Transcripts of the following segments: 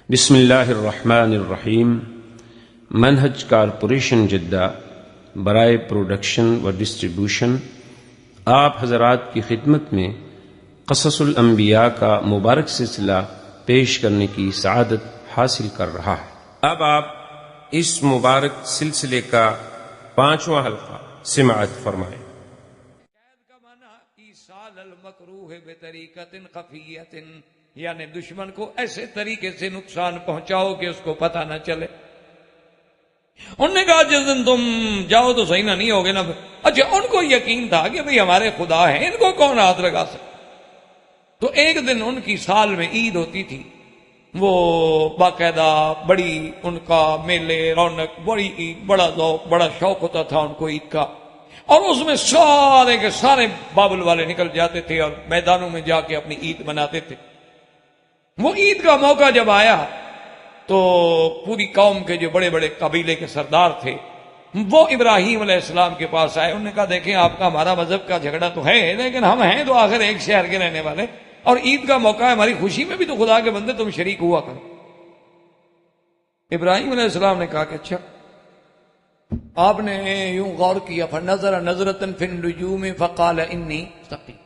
بسم اللہ الرحمن الرحیم۔ منہج کارپوریشن جدہ برائے پروڈکشن و ڈسٹریبیوشن آپ حضرات کی خدمت میں قصص الانبیاء کا مبارک سلسلہ پیش کرنے کی سعادت حاصل کر رہا ہے۔ اب آپ اس مبارک سلسلے کا 5واں حلقہ سماعت فرمائیں۔ ایصال المکروہ بطریقۃ خفیۃ، یعنی دشمن کو ایسے طریقے سے نقصان پہنچاؤ کہ اس کو پتہ نہ چلے۔ انہوں نے کہا جس دن تم جاؤ تو صحیح نہ نہیں ہوگے نا۔ اچھا، ان کو یقین تھا کہ بھئی ہمارے خدا ہیں، ان کو کون ہاتھ لگا سکتا۔ تو ایک دن ان کی سال میں عید ہوتی تھی، وہ باقاعدہ بڑی ان کا میلے رونق، بڑی عید، بڑا ذوق، بڑا شوق ہوتا تھا ان کو عید کا، اور اس میں سارے کے سارے بابل والے نکل جاتے تھے اور میدانوں میں جا کے اپنی عید مناتے تھے۔ وہ عید کا موقع جب آیا تو پوری قوم کے جو بڑے بڑے قبیلے کے سردار تھے وہ ابراہیم علیہ السلام کے پاس آئے۔ انہوں نے کہا دیکھیں آپ کا ہمارا مذہب کا جھگڑا تو ہے، لیکن ہم ہیں تو آخر ایک شہر کے رہنے والے، اور عید کا موقع ہے، ہماری خوشی میں بھی تو خدا کے بندے تم شریک ہوا کرو۔ ابراہیم علیہ السلام نے کہا کہ اچھا۔ آپ نے یوں غور کیا، فنظر نظرۃ فی النجوم فقال انی سقیم۔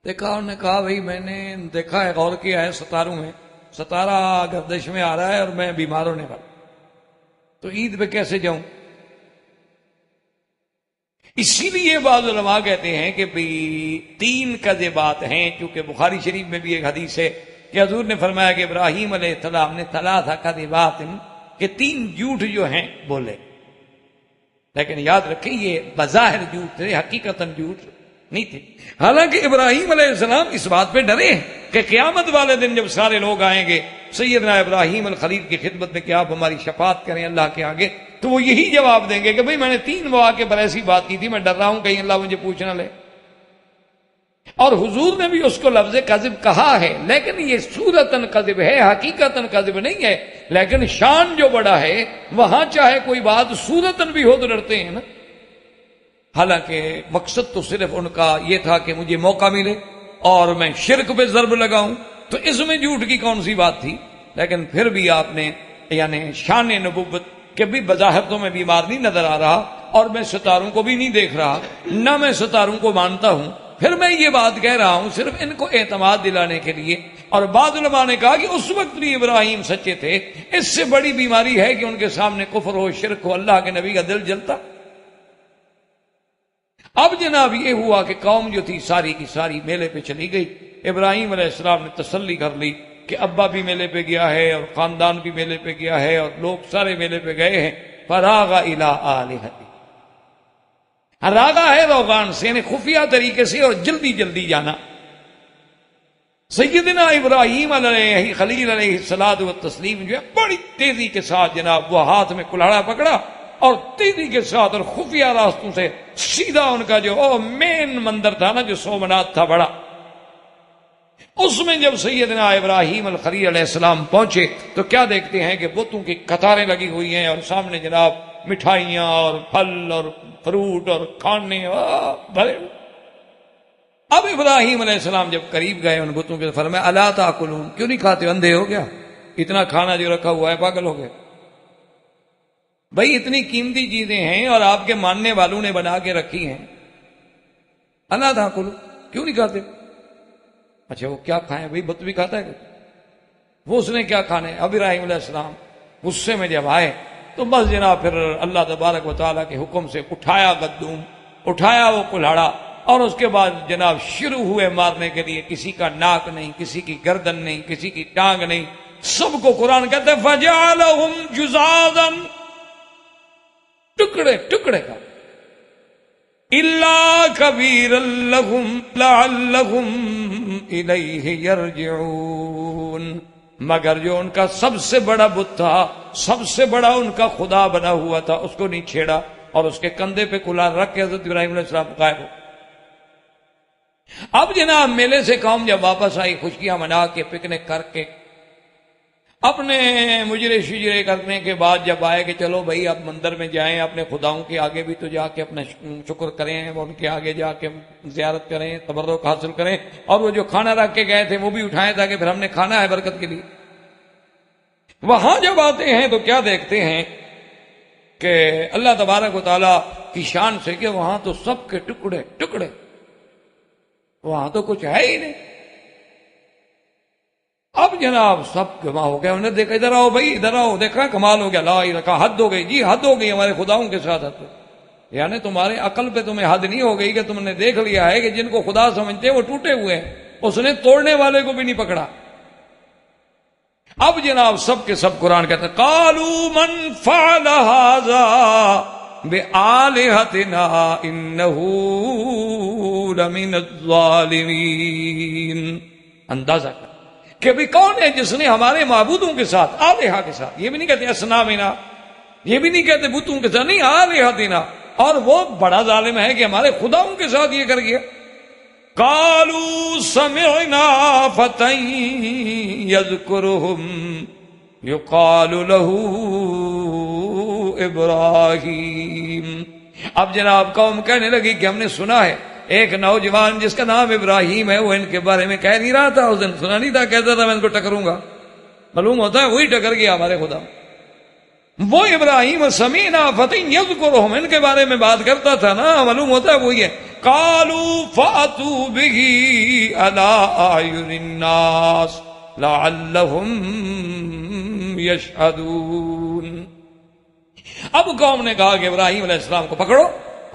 دیکھا، انہوں نے کہا بھئی میں نے دیکھا ہے، غور کیا ہے ستاروں میں، ستارہ گردش میں آ رہا ہے اور میں بیمار ہونے والا، تو عید پہ کیسے جاؤں؟ اسی لیے بعض علماء کہتے ہیں کہ بھئی 3 کذبات ہیں، چونکہ بخاری شریف میں بھی ایک حدیث ہے کہ حضور نے فرمایا کہ ابراہیم علیہ السلام نے 3 کذبات، کہ 3 جھوٹ جو ہیں بولے، لیکن یاد رکھیں یہ بظاہر جھوٹ تھے، حقیقتاً جھوٹ نہیں تھے۔ حالانکہ ابراہیم علیہ السلام اس بات پہ ڈرے ہیں کہ قیامت والے دن جب سارے لوگ آئیں گے سیدنا ابراہیم الخلیل کی خدمت میں کہ آپ ہماری شفاعت کریں اللہ کے آگے، تو وہ یہی جواب دیں گے کہ بھئی میں نے 3 مواقع پر ایسی بات کی تھی، میں ڈر رہا ہوں کہیں اللہ مجھے پوچھ نہ لے۔ اور حضور نے بھی اس کو لفظ کذب کہا ہے، لیکن یہ صورتاً کذب ہے، حقیقتاً کذب نہیں ہے، لیکن شان جو بڑا ہے وہاں چاہے کوئی بات صورتاً بھی ہو تو ڈرتے ہیں نا۔ حالانکہ مقصد تو صرف ان کا یہ تھا کہ مجھے موقع ملے اور میں شرک پہ ضرب لگاؤں، تو اس میں جھوٹ کی کون سی بات تھی؟ لیکن پھر بھی آپ نے یعنی شان نبوت کہ بھی بظاہر تو میں بیمار نہیں نظر آ رہا اور میں ستاروں کو بھی نہیں دیکھ رہا، نہ میں ستاروں کو مانتا ہوں، پھر میں یہ بات کہہ رہا ہوں صرف ان کو اعتماد دلانے کے لیے۔ اور بعض علماء نے کہا کہ اس وقت بھی ابراہیم سچے تھے، اس سے بڑی بیماری ہے کہ ان کے سامنے کفر ہو، شرک ہو، اللہ کے نبی کا دل جلتا۔ اب جناب یہ ہوا کہ قوم جو تھی ساری کی ساری میلے پہ چلی گئی۔ ابراہیم علیہ السلام نے تسلی کر لی کہ ابا بھی میلے پہ گیا ہے اور خاندان بھی میلے پہ گیا ہے اور لوگ سارے میلے پہ گئے ہیں۔ فراغ الی آلہتہ، راغا ہے روغان سے، یعنی خفیہ طریقے سے اور جلدی جلدی جانا۔ سیدنا ابراہیم علیہ خلیل علیہ الصلوۃ والتسلیم جو ہے بڑی تیزی کے ساتھ جناب وہ ہاتھ میں کلہاڑا پکڑا اور تیزی کے ساتھ اور خفیہ راستوں سے سیدھا ان کا جو مین مندر تھا نا، جو سومنات تھا بڑا، اس میں جب سیدنا ابراہیم الخلیل علیہ السلام پہنچے تو کیا دیکھتے ہیں کہ بتوں کی قطاریں لگی ہوئی ہیں اور سامنے جناب مٹھائیاں اور پھل اور فروٹ اور کھانے بھرے۔ اب ابراہیم علیہ السلام جب قریب گئے ان بتوں کے، فرمایا الا تاکلون، کیوں نہیں کھاتے؟ اندھے ہو گیا؟ اتنا کھانا جو رکھا ہوا ہے پاگل ہو گئے؟ بھئی اتنی قیمتی چیزیں ہیں اور آپ کے ماننے والوں نے بنا کے رکھی ہیں، الا تاکلون، کیوں نہیں کھاتے؟ اچھا وہ کیا کھائیں؟ بھئی بت بھی کھاتا ہے وہ، اس نے کیا کھانا ہے؟ اب ابراہیم علیہ السلام غصے میں جب آئے تو بس جناب پھر اللہ تبارک و تعالیٰ کے حکم سے اٹھایا گدوم، اٹھایا وہ کلہاڑا، اور اس کے بعد جناب شروع ہوئے مارنے کے لیے۔ کسی کا ناک نہیں، کسی کی گردن نہیں، کسی کی ٹانگ نہیں، سب کو قرآن کہتے ہیں فجعلہم جزازا، ٹکڑے ٹکڑے کا، الا کبیرا لہم لعلہم الیہ یرجعون، مگر جو ان کا سب سے بڑا بت تھا، سب سے بڑا ان کا خدا بنا ہوا تھا، اس کو نہیں چھیڑا اور اس کے کندھے پہ کلہاڑ رکھ کے حضرت ابراہیم علیہ السلام غائب ہو۔ اب جناب میلے سے قوم جب واپس آئی، خوشیاں منا کے پکنک کر کے اپنے مجرے شجرے کرنے کے بعد جب آئے کہ چلو بھائی اب مندر میں جائیں، اپنے خداؤں کے آگے بھی تو جا کے اپنا شکر کریں، ان کے آگے جا کے زیارت کریں، تبرک حاصل کریں، اور وہ جو کھانا رکھ کے گئے تھے وہ بھی اٹھائیں تاکہ پھر ہم نے کھانا ہے برکت کے لیے۔ وہاں جب آتے ہیں تو کیا دیکھتے ہیں کہ اللہ تبارک و تعالیٰ کی شان سے کہ وہاں تو سب کے ٹکڑے ٹکڑے، وہاں تو کچھ ہے ہی نہیں۔ اب جناب سب جمع ہو گیا، انہوں نے دیکھا ادھر آؤ بھائی ادھر آؤ، دیکھا کمال ہو گیا، لا الہ الا اللہ، حد ہو گئی جی، حد ہو گئی ہمارے خداؤں کے ساتھ حد ہو گئی۔ یعنی تمہارے عقل پہ تمہیں حد نہیں ہو گئی کہ تم نے دیکھ لیا ہے کہ جن کو خدا سمجھتے وہ ٹوٹے ہوئے ہیں، اس نے توڑنے والے کو بھی نہیں پکڑا۔ اب جناب سب کے سب قرآن کہتے ہیں قالوا من فعل هذا بآلہتنا انہ لمن الظالمین۔ اندازہ کر کہ بھی کون ہے جس نے ہمارے معبودوں کے ساتھ، آلہہ کے ساتھ، یہ بھی نہیں کہتے اسنامنا، یہ بھی نہیں کہتے بتوں کے ساتھ، نہیں آلہتنا، اور وہ بڑا ظالم ہے کہ ہمارے خداؤں کے ساتھ یہ کر گیا۔ قالوا سمعنا فتى يذكرهم يقال له ابراہیم۔ اب جناب قوم کہنے لگی کہ ہم نے سنا ہے ایک نوجوان جس کا نام ابراہیم ہے، وہ ان کے بارے میں کہہ نہیں رہا تھا، اس دن سنا نہیں تھا، کہتا تھا میں ان کو ٹکروں گا، معلوم ہوتا ہے وہی ٹکر گیا ہمارے خدا، وہ ابراہیم سمینا فتى یذکرہم، ان کے بارے میں بات کرتا تھا نا، معلوم ہوتا ہے وہی ہے۔ قالوا فاتوا به على اعین الناس لعلهم یشهدون۔ اب قوم نے کہا کہ ابراہیم علیہ السلام کو پکڑو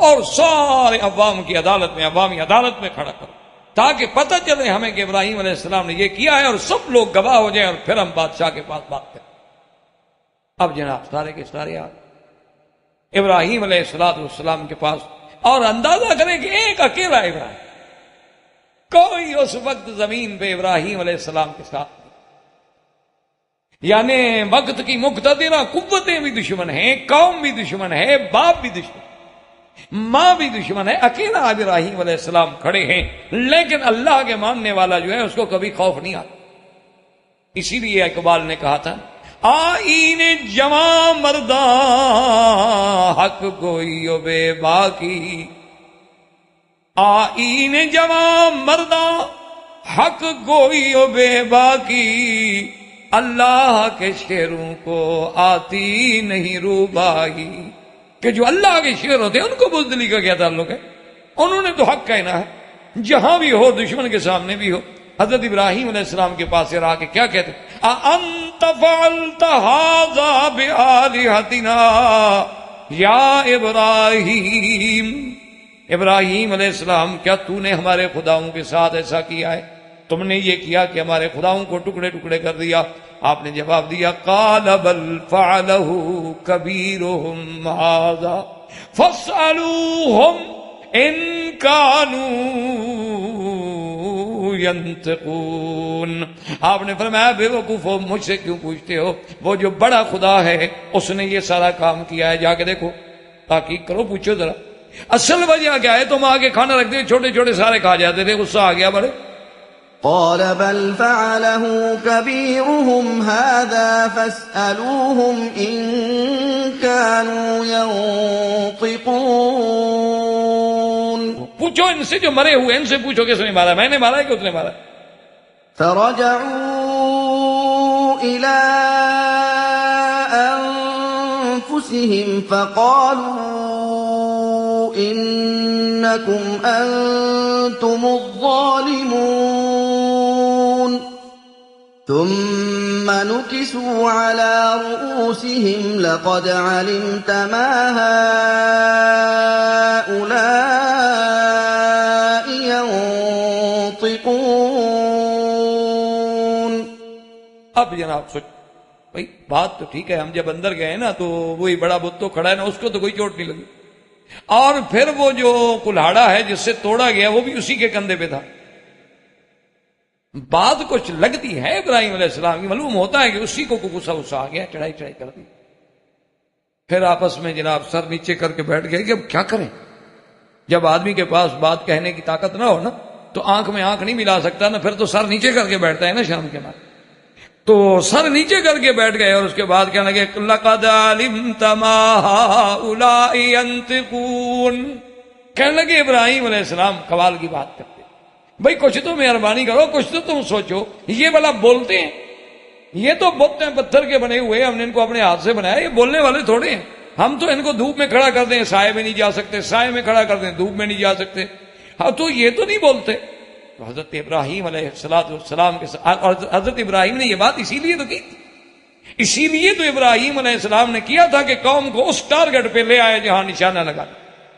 اور سارے عوام کی عدالت میں، عوامی عدالت میں کھڑا کرو، تاکہ پتہ چلے ہمیں کہ ابراہیم علیہ السلام نے یہ کیا ہے، اور سب لوگ گواہ ہو جائیں، اور پھر ہم بادشاہ کے پاس بات کریں۔ اب جناب سارے کے سارے آ ابراہیم علیہ السلام کے پاس، اور اندازہ کریں کہ ایک اکیلا ابراہیم، کوئی اس وقت زمین پہ ابراہیم علیہ السلام کے ساتھ نہیں، یعنی وقت کی مقتدرہ قوتیں بھی دشمن ہیں، قوم بھی دشمن ہے، باپ بھی دشمن، ماں بھی دشمن ہے، اکیلا ابراہیم علیہ السلام کھڑے ہیں، لیکن اللہ کے ماننے والا جو ہے اس کو کبھی خوف نہیں آتا۔ اسی لیے اقبال نے کہا تھا آئین جواں مرداں حق گوئی و بے باکی، آئین جواں مرداں حق گوئی و بے باکی، اللہ کے شعروں کو آتی نہیں روباہی، کہ جو اللہ کے شعر ہوتے ہیں ان کو بزدلی کا کیا تعلق ہے، انہوں نے تو حق کہنا ہے، جہاں بھی ہو، دشمن کے سامنے بھی ہو۔ حضرت ابراہیم علیہ السلام کے پاس سے رہا کہ کیا کہتے اَأَنْتَ فَعَلْتَ هَذَا بِآلِهَتِنَا یا ابراہیم، ابراہیم علیہ السلام کیا تو نے ہمارے خداؤں کے ساتھ ایسا کیا ہے، تم نے یہ کیا کہ ہمارے خداؤں کو ٹکڑے ٹکڑے کر دیا؟ آپ نے جواب دیا قَالَ بَلْ فَعَلَهُ كَبِيرُهُمْ هَذَا فَاسْأَلُوهُمْ إِن كَانُوا يَنْطِقُونَ۔ آپ نے فرمایا بے وقوفو، مجھ سے کیوں پوچھتے ہو، وہ جو بڑا خدا ہے اس نے یہ سارا کام کیا ہے، جا کے دیکھو، تحقیق کرو، پوچھو ذرا اصل وجہ کیا ہے۔ تم آگے کھانا رکھتے چھوٹے چھوٹے سارے کھا جاتے تھے، غصہ آ گیا بڑے۔ قال بل فعله كبيرهم هذا فاسألوهم إن كانوا ينطقون۔ پوچھو ان سے جو مرے ہوئے، ان سے پوچھو کس نے مارا، میں نے مارا ہے کہ اس نے مارا ہے؟ فرجعوا إلى أنفسهم فقالوا إنكم أنتم الظالمون، ثم نكسوا على رؤوسهم لقد علمت ما هؤلاء ينطقون۔ اب جناب سوچ بھائی، بات تو ٹھیک ہے، ہم جب اندر گئے نا تو وہی بڑا بت تو کھڑا ہے نا، اس کو تو کوئی چوٹ نہیں لگی، اور پھر وہ جو کلہاڑا ہے جس سے توڑا گیا وہ بھی اسی کے کندھے پہ تھا۔ بات کچھ لگتی ہے ابراہیم علیہ السلام کی، معلوم ہوتا ہے کہ اسی کو غصہ آ گیا، چڑھائی کر دی۔ پھر آپس میں جناب سر نیچے کر کے بیٹھ گئے کہ اب کیا کریں۔ جب آدمی کے پاس بات کہنے کی طاقت نہ ہو نا تو آنکھ میں آنکھ نہیں ملا سکتا نا، پھر تو سر نیچے کر کے بیٹھتا ہے نا شرم کے بعد۔ تو سر نیچے کر کے بیٹھ گئے، اور اس کے بعد کہنے لگے لَقَدْ عَلِمْتَ مَا هَؤُلَاءِ يَنْطِقُونَ۔ کہنے لگے ابراہیم علیہ السلام قوال کی بات کرتے، بھئی کچھ تو مہربانی کرو، کچھ تو تم سوچو، یہ بلا بولتے ہیں، یہ تو بت ہیں پتھر کے بنے ہوئے، ہم نے ان کو اپنے ہاتھ سے بنایا، یہ بولنے والے تھوڑے ہیں، ہم تو ان کو دھوپ میں کھڑا کر دیں سائے میں نہیں جا سکتے، سائے میں کھڑا کر دیں دھوپ میں نہیں جا سکتے، ہاں تو یہ تو نہیں بولتے۔ تو حضرت ابراہیم علیہ السلام کے اور حضرت ابراہیم نے یہ بات اسی لیے تو کی، اسی لیے تو ابراہیم علیہ السلام نے کیا تھا کہ قوم کو اس ٹارگٹ پہ لے آئے جہاں نشانہ لگانا،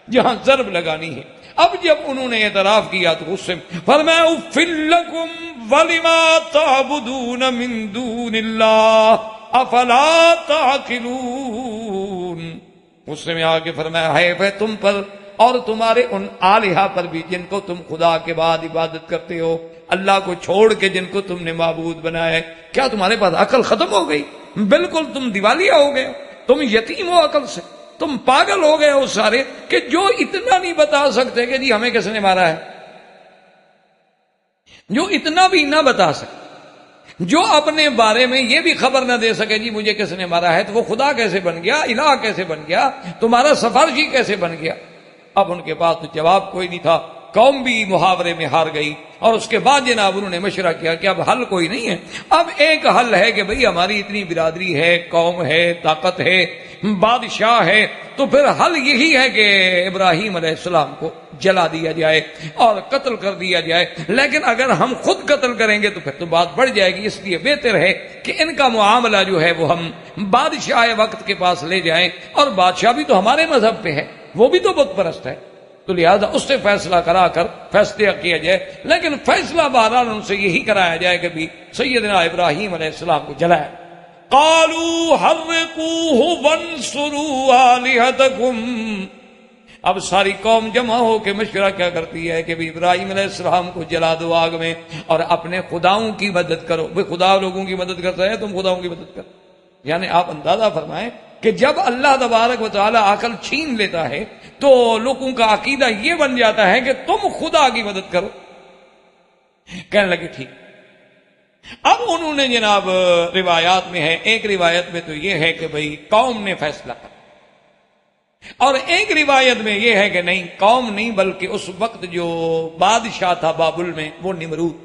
جہاں ضرب لگانی ہے۔ اب جب انہوں نے اعتراف کیا تو اس سے فرمایا اُفِّل لَكُمْ وَلِمَا تَعْبُدُونَ مِن دُونِ اللَّهِ أَفَلَا تَعْقِلُونَ، اس سے میں آگے فرمایا ہے تم پر اور تمہارے ان آلہہ پر بھی جن کو تم خدا کے بعد عبادت کرتے ہو، اللہ کو چھوڑ کے جن کو تم نے معبود بنایا ہے، کیا تمہارے پاس عقل ختم ہو گئی؟ بالکل تم دیوالیہ ہو گئے، تم یتیم ہو عقل سے، تم پاگل ہو گئے ہو سارے کہ جو اتنا نہیں بتا سکتے کہ جی ہمیں کس نے مارا ہے، جو اتنا بھی نہ بتا سکتے، جو اپنے بارے میں یہ بھی خبر نہ دے سکے جی مجھے کس نے مارا ہے، تو وہ خدا کیسے بن گیا، الہ کیسے بن گیا، تمہارا سفارشی کیسے بن گیا؟ اب ان کے پاس تو جواب کوئی نہیں تھا، قوم بھی محاورے میں ہار گئی، اور اس کے بعد جناب انہوں نے مشورہ کیا کہ اب حل کوئی نہیں ہے، اب ایک حل ہے کہ بھئی ہماری اتنی برادری ہے، قوم ہے، طاقت ہے، بادشاہ ہے، تو پھر حل یہی ہے کہ ابراہیم علیہ السلام کو جلا دیا جائے اور قتل کر دیا جائے، لیکن اگر ہم خود قتل کریں گے تو پھر تو بات بڑھ جائے گی، اس لیے بہتر ہے کہ ان کا معاملہ جو ہے وہ ہم بادشاہ وقت کے پاس لے جائیں، اور بادشاہ بھی تو ہمارے مذہب پہ ہے، وہ بھی تو بت پرست ہے، تو لہذا اس سے فیصلہ کرا کر فیصلہ کیا جائے، لیکن فیصلہ بہرحال ان سے یہی کرایا جائے کہ بھی سیدنا ابراہیم علیہ السلام کو جلایا۔ قالوا حرقوه وانصروا آلهتكم، اب ساری قوم جمع ہو کے مشورہ کیا کرتی ہے کہ بھی ابراہیم علیہ السلام کو جلا دو آگ میں اور اپنے خداؤں کی مدد کرو۔ بھئی خدا لوگوں کی مدد کرتا ہے، تم خداؤں کی مدد کرو، یعنی آپ اندازہ فرمائیں کہ جب اللہ تبارک و تعالی عقل چھین لیتا ہے تو لوگوں کا عقیدہ یہ بن جاتا ہے کہ تم خدا کی مدد کرو۔ کہنے لگے ٹھیک۔ اب انہوں نے جناب روایات میں ہے، ایک روایت میں تو یہ ہے کہ بھئی قوم نے فیصلہ کیا، اور ایک روایت میں یہ ہے کہ نہیں قوم نہیں بلکہ اس وقت جو بادشاہ تھا بابل میں وہ نمرود۔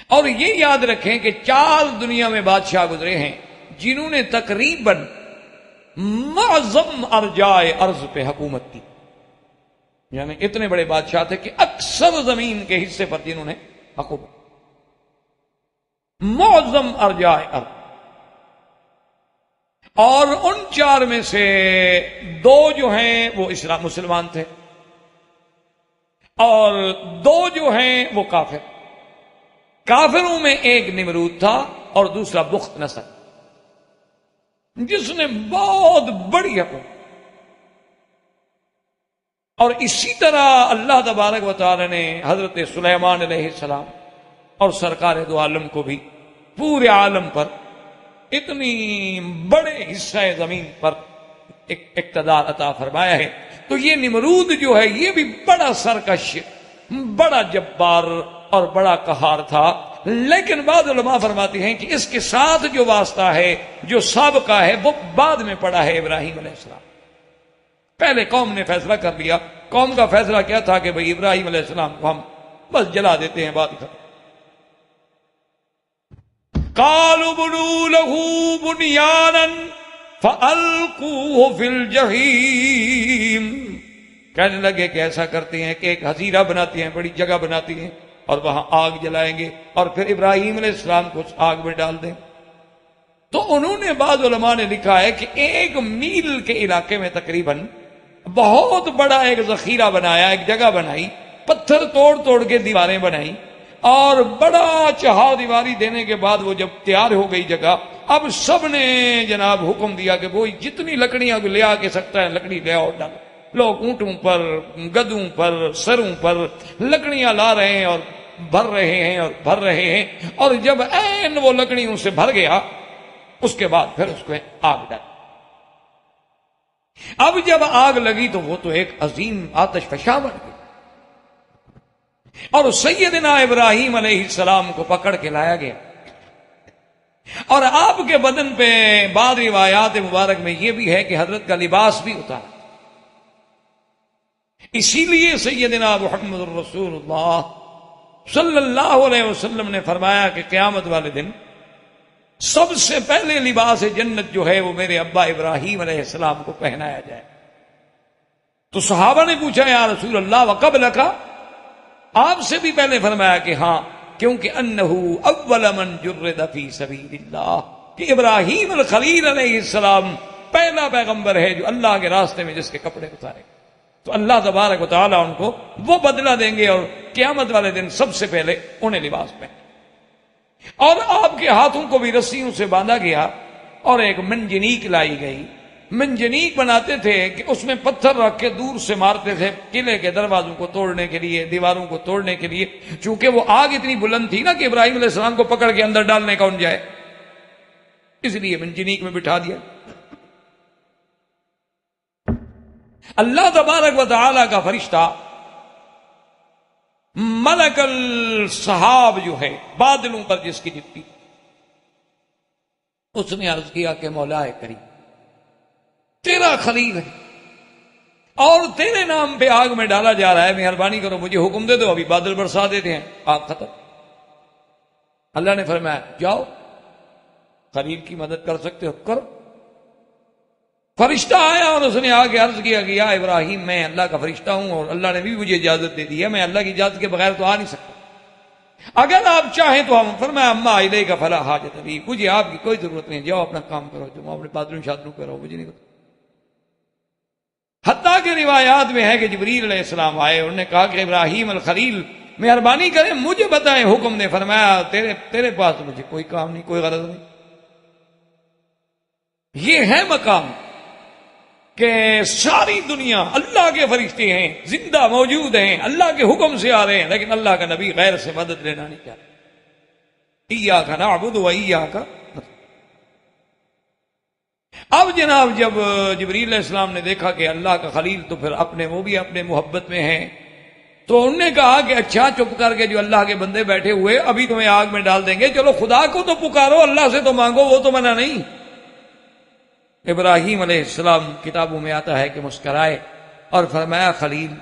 اور یہ یاد رکھیں کہ 4 دنیا میں بادشاہ گزرے ہیں جنہوں نے تقریباً معظم ارجائے ارض پہ حکومت کی، یعنی اتنے بڑے بادشاہ تھے کہ اکثر زمین کے حصے پر جنہوں نے حکومت، معظم ارجائے ارض۔ اور ان 4 میں سے 2 جو ہیں وہ اسلام مسلمان تھے، اور 2 جو ہیں وہ کافر۔ کافروں میں ایک نمرود تھا اور دوسرا بخت نصر، جس نے بہت بڑی حکومت۔ اور اسی طرح اللہ تبارک و تعالی نے حضرت سلیمان علیہ السلام اور سرکار دو عالم کو بھی پورے عالم پر اتنی بڑے حصہ زمین پر اقتدار عطا فرمایا ہے۔ تو یہ نمرود جو ہے یہ بھی بڑا سرکش، بڑا جبار اور بڑا قہار تھا، لیکن بعض علماء فرماتے ہیں کہ اس کے ساتھ جو واسطہ ہے، جو سابقہ ہے، وہ بعد میں پڑا ہے ابراہیم علیہ السلام۔ پہلے قوم نے فیصلہ کر لیا، قوم کا فیصلہ کیا تھا کہ بھئی ابراہیم علیہ السلام کو ہم بس جلا دیتے ہیں، بات ختم۔ قالوا بنوا له بنيانا فألقوه في الجحيم، کہنے لگے کہ ایسا کرتے ہیں کہ ایک حظیرہ بناتے ہیں، بڑی جگہ بناتے ہیں اور وہاں آگ جلائیں گے اور پھر ابراہیم علیہ السلام کو اس آگ میں ڈال دیں۔ تو انہوں نے بعض علماء نے لکھا ہے کہ 1 میل کے علاقے میں تقریباً بہت بڑا ایک ذخیرہ بنایا، ایک جگہ بنائی، پتھر توڑ توڑ کے دیواریں بنائی، اور بڑا چہا دیواری دینے کے بعد وہ جب تیار ہو گئی جگہ، اب سب نے جناب حکم دیا کہ وہ جتنی لکڑیاں لے آ کے سکتا ہے لکڑی لے آؤ ڈالو۔ لوگ اونٹوں پر، گدوں پر، سروں پر لکڑیاں لا رہے ہیں اور بھر رہے ہیں اور بھر رہے ہیں، اور جب عین وہ لکڑیوں سے بھر گیا اس کے بعد پھر اس کو آگ ڈال۔ اب جب آگ لگی تو وہ تو ایک عظیم آتش فشاں بن گئی، اور سیدنا ابراہیم علیہ السلام کو پکڑ کے لایا گیا، اور آپ کے بدن پہ بعض روایات مبارک میں یہ بھی ہے کہ حضرت کا لباس بھی اتارا۔ اسی لیے سیدنا محمد الرسول اللہ صلی اللہ علیہ وسلم نے فرمایا کہ قیامت والے دن سب سے پہلے لباس جنت جو ہے وہ میرے ابا ابراہیم علیہ السلام کو پہنایا جائے. تو صحابہ نے پوچھا یا رسول اللہ وقبلک، آپ سے بھی پہلے فرمایا کہ ہاں، کیونکہ انہو اول من جرد فی سبیل اللہ، کہ ابراہیم الخلیل علیہ السلام پہلا پیغمبر ہے جو اللہ کے راستے میں جس کے کپڑے اتارے. تو اللہ تبارک و تعالیٰ ان کو وہ بدلہ دیں گے اور قیامت والے دن سب سے پہلے انہیں لباس پہنے. اور آپ کے ہاتھوں کو بھی رسیوں سے باندھا گیا اور ایک منجنیق لائی گئی. منجنیق بناتے تھے کہ اس میں پتھر رکھ کے دور سے مارتے تھے قلعے کے دروازوں کو توڑنے کے لیے، دیواروں کو توڑنے کے لیے، چونکہ وہ آگ اتنی بلند تھی نا کہ ابراہیم علیہ السلام کو پکڑ کے اندر ڈالنے کون جائے، اس لیے منجنیق میں بٹھا دیا. اللہ تبارک و تعالی کا فرشتہ ملک السحاب جو ہے، بادلوں پر جس کی ڈپٹی، اس نے عرض کیا کہ مولا کریم، تیرا خلیل ہے اور تیرے نام پہ آگ میں ڈالا جا رہا ہے، مہربانی کرو مجھے حکم دے دو، ابھی بادل برسا دیتے ہیں، آگ ختم. اللہ نے فرمایا جاؤ، خلیل کی مدد کر سکتے ہو کرو. فرشتہ آیا اور اس نے آگے عرض کیا کہ یا ابراہیم، میں اللہ کا فرشتہ ہوں اور اللہ نے بھی مجھے اجازت دے دی ہے، میں اللہ کی اجازت کے بغیر تو آ نہیں سکتا، اگر آپ چاہیں تو ہم. فرمایا اما الیک فلا حاجت لی، مجھے آپ کی کوئی ضرورت نہیں، جاؤ اپنا کام کرو، جو اپنے بادلوں شادلوں کرو، مجھے نہیں کرو. حتیٰ کہ روایات میں ہے کہ جبریل علیہ السلام آئے، انہوں نے کہا کہ ابراہیم الخلیل مہربانی کریں مجھے بتائیں حکم نے. فرمایا تیرے پاس مجھے کوئی کام نہیں، کوئی غرض نہیں. یہ ہے مقام کہ ساری دنیا اللہ کے فرشتے ہیں، زندہ موجود ہیں، اللہ کے حکم سے آ رہے ہیں، لیکن اللہ کا نبی غیر سے مدد لینا نہیں چاہتا. ایاک نعبد و ایاک نستعین. اب جناب جب جبریل علیہ السلام نے دیکھا کہ اللہ کا خلیل تو پھر وہ بھی اپنے محبت میں ہیں، تو انہوں نے کہا کہ اچھا چپ کر کے جو اللہ کے بندے بیٹھے ہوئے ابھی تمہیں آگ میں ڈال دیں گے، چلو خدا کو تو پکارو، اللہ سے تو مانگو، وہ تو منع نہیں. ابراہیم علیہ السلام کتابوں میں آتا ہے کہ مسکرائے اور فرمایا خلیل،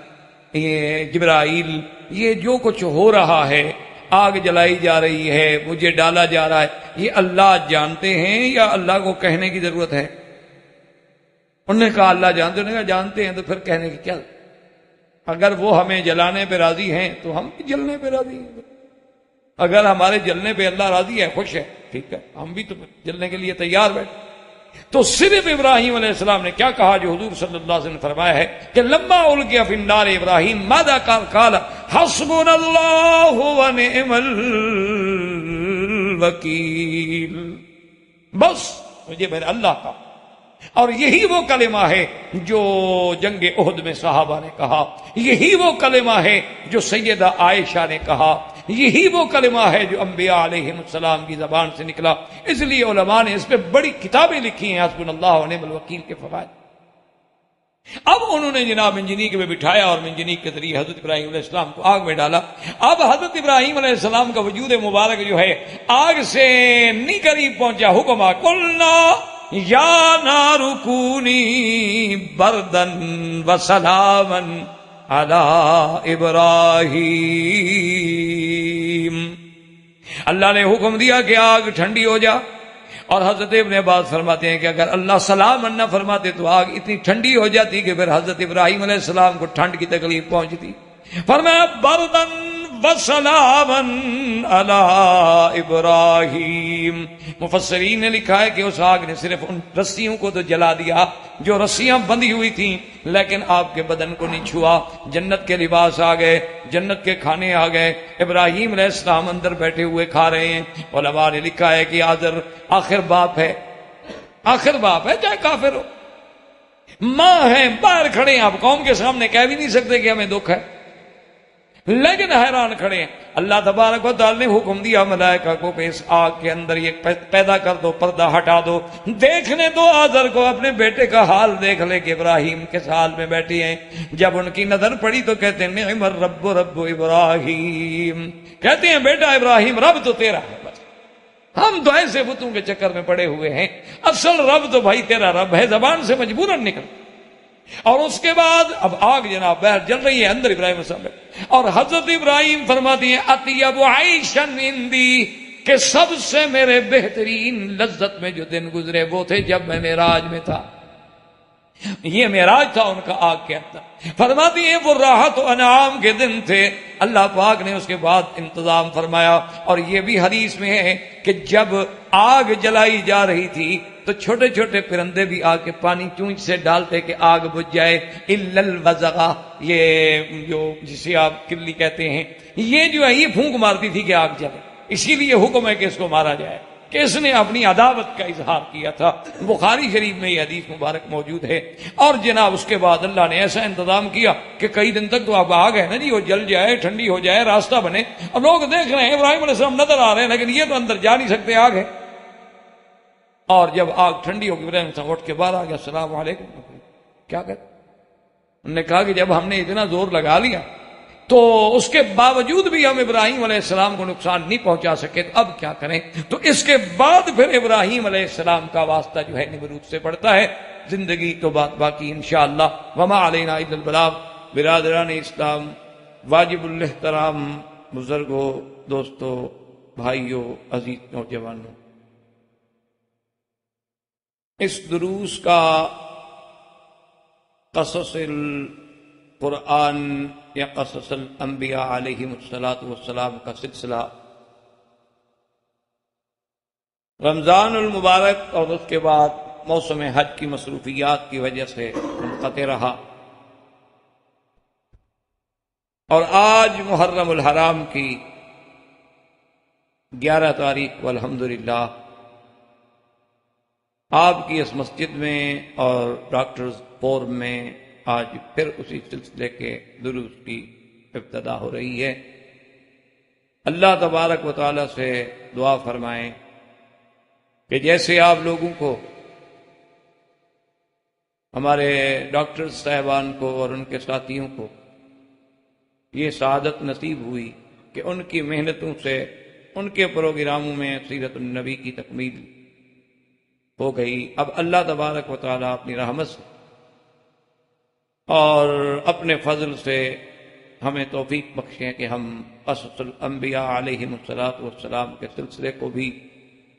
یہ جبرائیل، یہ جو کچھ ہو رہا ہے، آگ جلائی جا رہی ہے، مجھے ڈالا جا رہا ہے، یہ اللہ جانتے ہیں یا اللہ کو کہنے کی ضرورت ہے؟ انہوں نے کہا اللہ جانتے. انہوں نے کہا جانتے ہیں تو پھر کہنے کی کیا؟ اگر وہ ہمیں جلانے پہ راضی ہیں تو ہم بھی جلنے پہ راضی ہیں. اگر ہمارے جلنے پہ اللہ راضی ہے، خوش ہے، ٹھیک ہے، ہم بھی تو جلنے کے لیے تیار بیٹھے. تو صرف ابراہیم علیہ السلام نے کیا کہا جو حضور صلی اللہ علیہ وسلم نے فرمایا ہے کہ لما القی فی النار ابراہیم ماذا قال حسبنا اللہ ونعم الوکیل. بس مجھے میرے اللہ کا. اور یہی وہ کلمہ ہے جو جنگ احد میں صحابہ نے کہا، یہی وہ کلمہ ہے جو سیدہ عائشہ نے کہا، یہی وہ کلمہ ہے جو انبیاء علیہ السلام کی زبان سے نکلا. اس لیے علماء نے اس پہ بڑی کتابیں لکھی ہیں، حسبنا اللہ ونعم الوکیل کے فوائد. اب انہوں نے جناب منجنیق میں بٹھایا اور منجنیق کے ذریعے حضرت ابراہیم علیہ السلام کو آگ میں ڈالا. اب حضرت ابراہیم علیہ السلام کا وجود مبارک جو ہے آگ سے نہیں قریب پہنچا، حکم آ قلنا یا نار کونی بردن وسلاما علی ابراہیم. اللہ نے حکم دیا کہ آگ ٹھنڈی ہو جا، اور حضرت ابن عباس فرماتے ہیں کہ اگر اللہ سلام نہ فرماتے تو آگ اتنی ٹھنڈی ہو جاتی کہ پھر حضرت ابراہیم علیہ السلام کو ٹھنڈ کی تکلیف پہنچتی. فرمایا بردن وسلاما علی ابراہیم. مفسرین نے لکھا ہے کہ اس آگ نے صرف ان رسیوں کو تو جلا دیا جو رسیاں بندھی ہوئی تھیں، لیکن آپ کے بدن کو نہیں چھوا. جنت کے لباس آ گئے، جنت کے کھانے آ گئے. ابراہیم علیہ السلام اندر بیٹھے ہوئے کھا رہے ہیں. علماء نے لکھا ہے کہ آذر آخر باپ ہے، آخر باپ ہے چاہے کافر ہو. ماں ہیں باہر کھڑے ہیں، آپ قوم کے سامنے کہہ بھی نہیں سکتے کہ ہمیں دکھ ہے، لیکن حیران کھڑے ہیں. اللہ تبارک و تعالی نے حکم دیا ملائکہ کو کہ اس آگ کے اندر یہ پیدا کر دو، پردہ ہٹا دو، دیکھنے دو آذر کو، اپنے بیٹے کا حال دیکھ لے کہ ابراہیم کس حال میں بیٹھی ہیں. جب ان کی نظر پڑی تو کہتے ہیں نعم الرب رب ابراہیم. کہتے ہیں بیٹا ابراہیم رب تو تیرا ہے، بس ہم تو ایسے بتوں کے چکر میں پڑے ہوئے ہیں، اصل رب تو بھائی تیرا رب ہے، زبان سے مجبوراً نکل. اور اس کے بعد اب آگ جناب باہر جل رہی ہے، اندر ابراہیم علیہ السلام ہے، اور حضرت ابراہیم فرماتے ہیں اطیب عیشن عندی، کہ سب سے میرے بہترین لذت میں جو دن گزرے وہ تھے جب میں معراج میں تھا. یہ معراج تھا ان کا آگ کے اندر. فرماتی ہیں وہ راحت و انعام کے دن تھے. اللہ پاک نے اس کے بعد انتظام فرمایا. اور یہ بھی حدیث میں ہے کہ جب آگ جلائی جا رہی تھی تو چھوٹے چھوٹے پرندے بھی آ کے پانی چونچ سے ڈالتے کہ آگ بجھ جائے. الا الوزغہ، یہ جو جسے آپ کلی کہتے ہیں، یہ جو ہے یہ پھونک مارتی تھی کہ آگ جلے، اسی لیے حکم ہے کہ اس کو مارا جائے، کہ اس نے اپنی عداوت کا اظہار کیا تھا. بخاری شریف میں یہ حدیث مبارک موجود ہے. اور جناب اس کے بعد اللہ نے ایسا انتظام کیا کہ کئی دن تک تو اب آگ ہے نا جی، وہ جل جائے، ٹھنڈی ہو جائے، راستہ بنے. اور لوگ دیکھ رہے ہیں ابراہیم علیہ السلام نظر آ رہے ہیں لیکن یہ تو اندر جا نہیں سکتے، آگ ہے. اور جب آگ ٹھنڈی ہوگی ابراہیم علیہ السلام اٹھ کے باہر آ گیا، السلام علیکم. کیا کہتے؟ انہوں نے کہا کہ جب ہم نے اتنا زور لگا لیا تو اس کے باوجود بھی ہم ابراہیم علیہ السلام کو نقصان نہیں پہنچا سکے، تو اب کیا کریں؟ تو اس کے بعد پھر ابراہیم علیہ السلام کا واسطہ جو ہے نمرود سے پڑتا ہے. زندگی تو بات باقی انشاءاللہ. وما علینا الا البلاغ. برادران اسلام، واجب الاحترام بزرگوں، دوستوں، بھائیوں، عزیز نوجوانوں، اس دروس کا قصص القرآن یا قصص الانبیاء علیہم الصلاۃ کا سلسلہ رمضان المبارک اور اس کے بعد موسم حج کی مصروفیات کی وجہ سے منقطع رہا. اور آج محرم الحرام کی 11 تاریخ والحمدللہ آپ کی اس مسجد میں اور ڈاکٹرز پور میں آج پھر اسی سلسلے کے دروس کی ابتدا ہو رہی ہے. اللہ تبارک و تعالی سے دعا فرمائیں کہ جیسے آپ لوگوں کو، ہمارے ڈاکٹر صاحبان کو اور ان کے ساتھیوں کو یہ سعادت نصیب ہوئی کہ ان کی محنتوں سے ان کے پروگراموں میں سیرت النبی کی تکمیل ہو گئی. اب اللہ تبارک و تعالیٰ اپنی رحمت سے اور اپنے فضل سے ہمیں توفیق بخشیں کہ ہم قصص الانبیاء علیہم السلام کے سلسلے کو بھی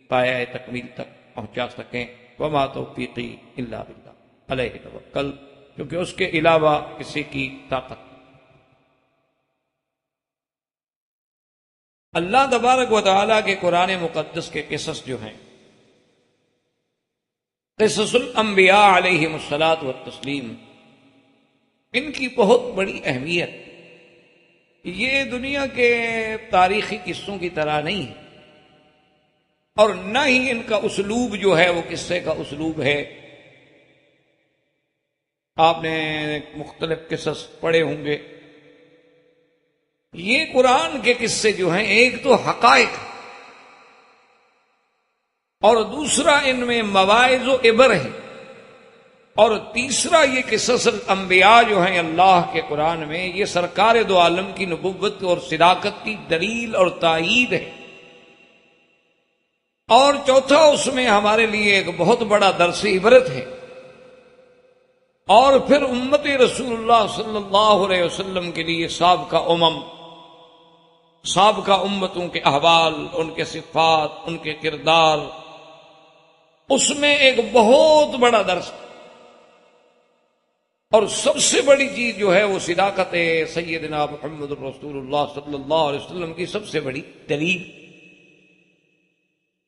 پایہ تکمیل تک پہنچا سکیں. وما توفیقی الا باللہ علیہ توکل، کیونکہ اس کے علاوہ کسی کی طاقت. اللہ تبارک و تعالیٰ کے قرآن مقدس کے قصص جو ہیں، قصص الانبیاء علیہم الصلاۃ والتسلیم، ان کی بہت بڑی اہمیت. یہ دنیا کے تاریخی قصوں کی طرح نہیں ہے، اور نہ ہی ان کا اسلوب جو ہے وہ قصے کا اسلوب ہے. آپ نے مختلف قصص پڑھے ہوں گے. یہ قرآن کے قصے جو ہیں، ایک تو حقائق اور دوسرا ان میں مواعظ و عبر ہیں، اور تیسرا یہ قصص الانبیاء جو ہیں اللہ کے قرآن میں، یہ سرکار دو عالم کی نبوت اور صداقت کی دلیل اور تائید ہے. اور چوتھا اس میں ہمارے لیے ایک بہت بڑا درس عبرت ہے. اور پھر امت رسول اللہ صلی اللہ علیہ وسلم کے لیے سابقہ امتوں کے احوال، ان کے صفات، ان کے کردار، اس میں ایک بہت بڑا درس. اور سب سے بڑی چیز جو ہے وہ صداقت سیدنا محمد رسول اللہ صلی اللہ علیہ وسلم کی سب سے بڑی دلیل.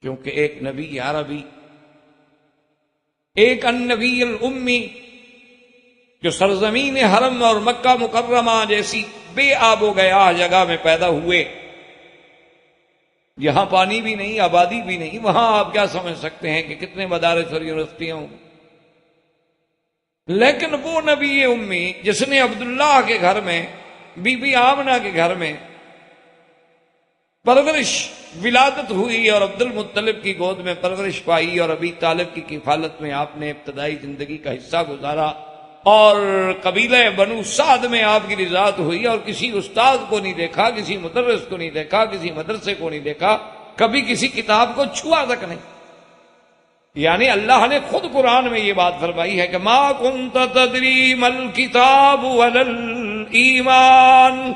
کیونکہ ایک نبی عربی، ایک النبی الامی، جو سرزمین حرم اور مکہ مکرمہ جیسی بے آب و گیا جگہ میں پیدا ہوئے، یہاں پانی بھی نہیں، آبادی بھی نہیں، وہاں آپ کیا سمجھ سکتے ہیں کہ کتنے مدارس اور یونیورسٹیاں ہوں. لیکن وہ نبی امی جس نے عبداللہ کے گھر میں، بی بی آمنہ کے گھر میں پرورش، ولادت ہوئی اور عبد المطلب کی گود میں پرورش پائی، اور ابی طالب کی کفالت میں آپ نے ابتدائی زندگی کا حصہ گزارا، اور قبیلہ بنو سعد میں آپ کی رضاعت ہوئی، اور کسی استاد کو نہیں دیکھا، کسی مدرس کو نہیں دیکھا، کسی مدرسے کو نہیں دیکھا، کبھی کسی کتاب کو چھوا تک نہیں. یعنی اللہ نے خود قرآن میں یہ بات فرمائی ہے کہ ما کنت تدری مل کتاب ولل ایمان،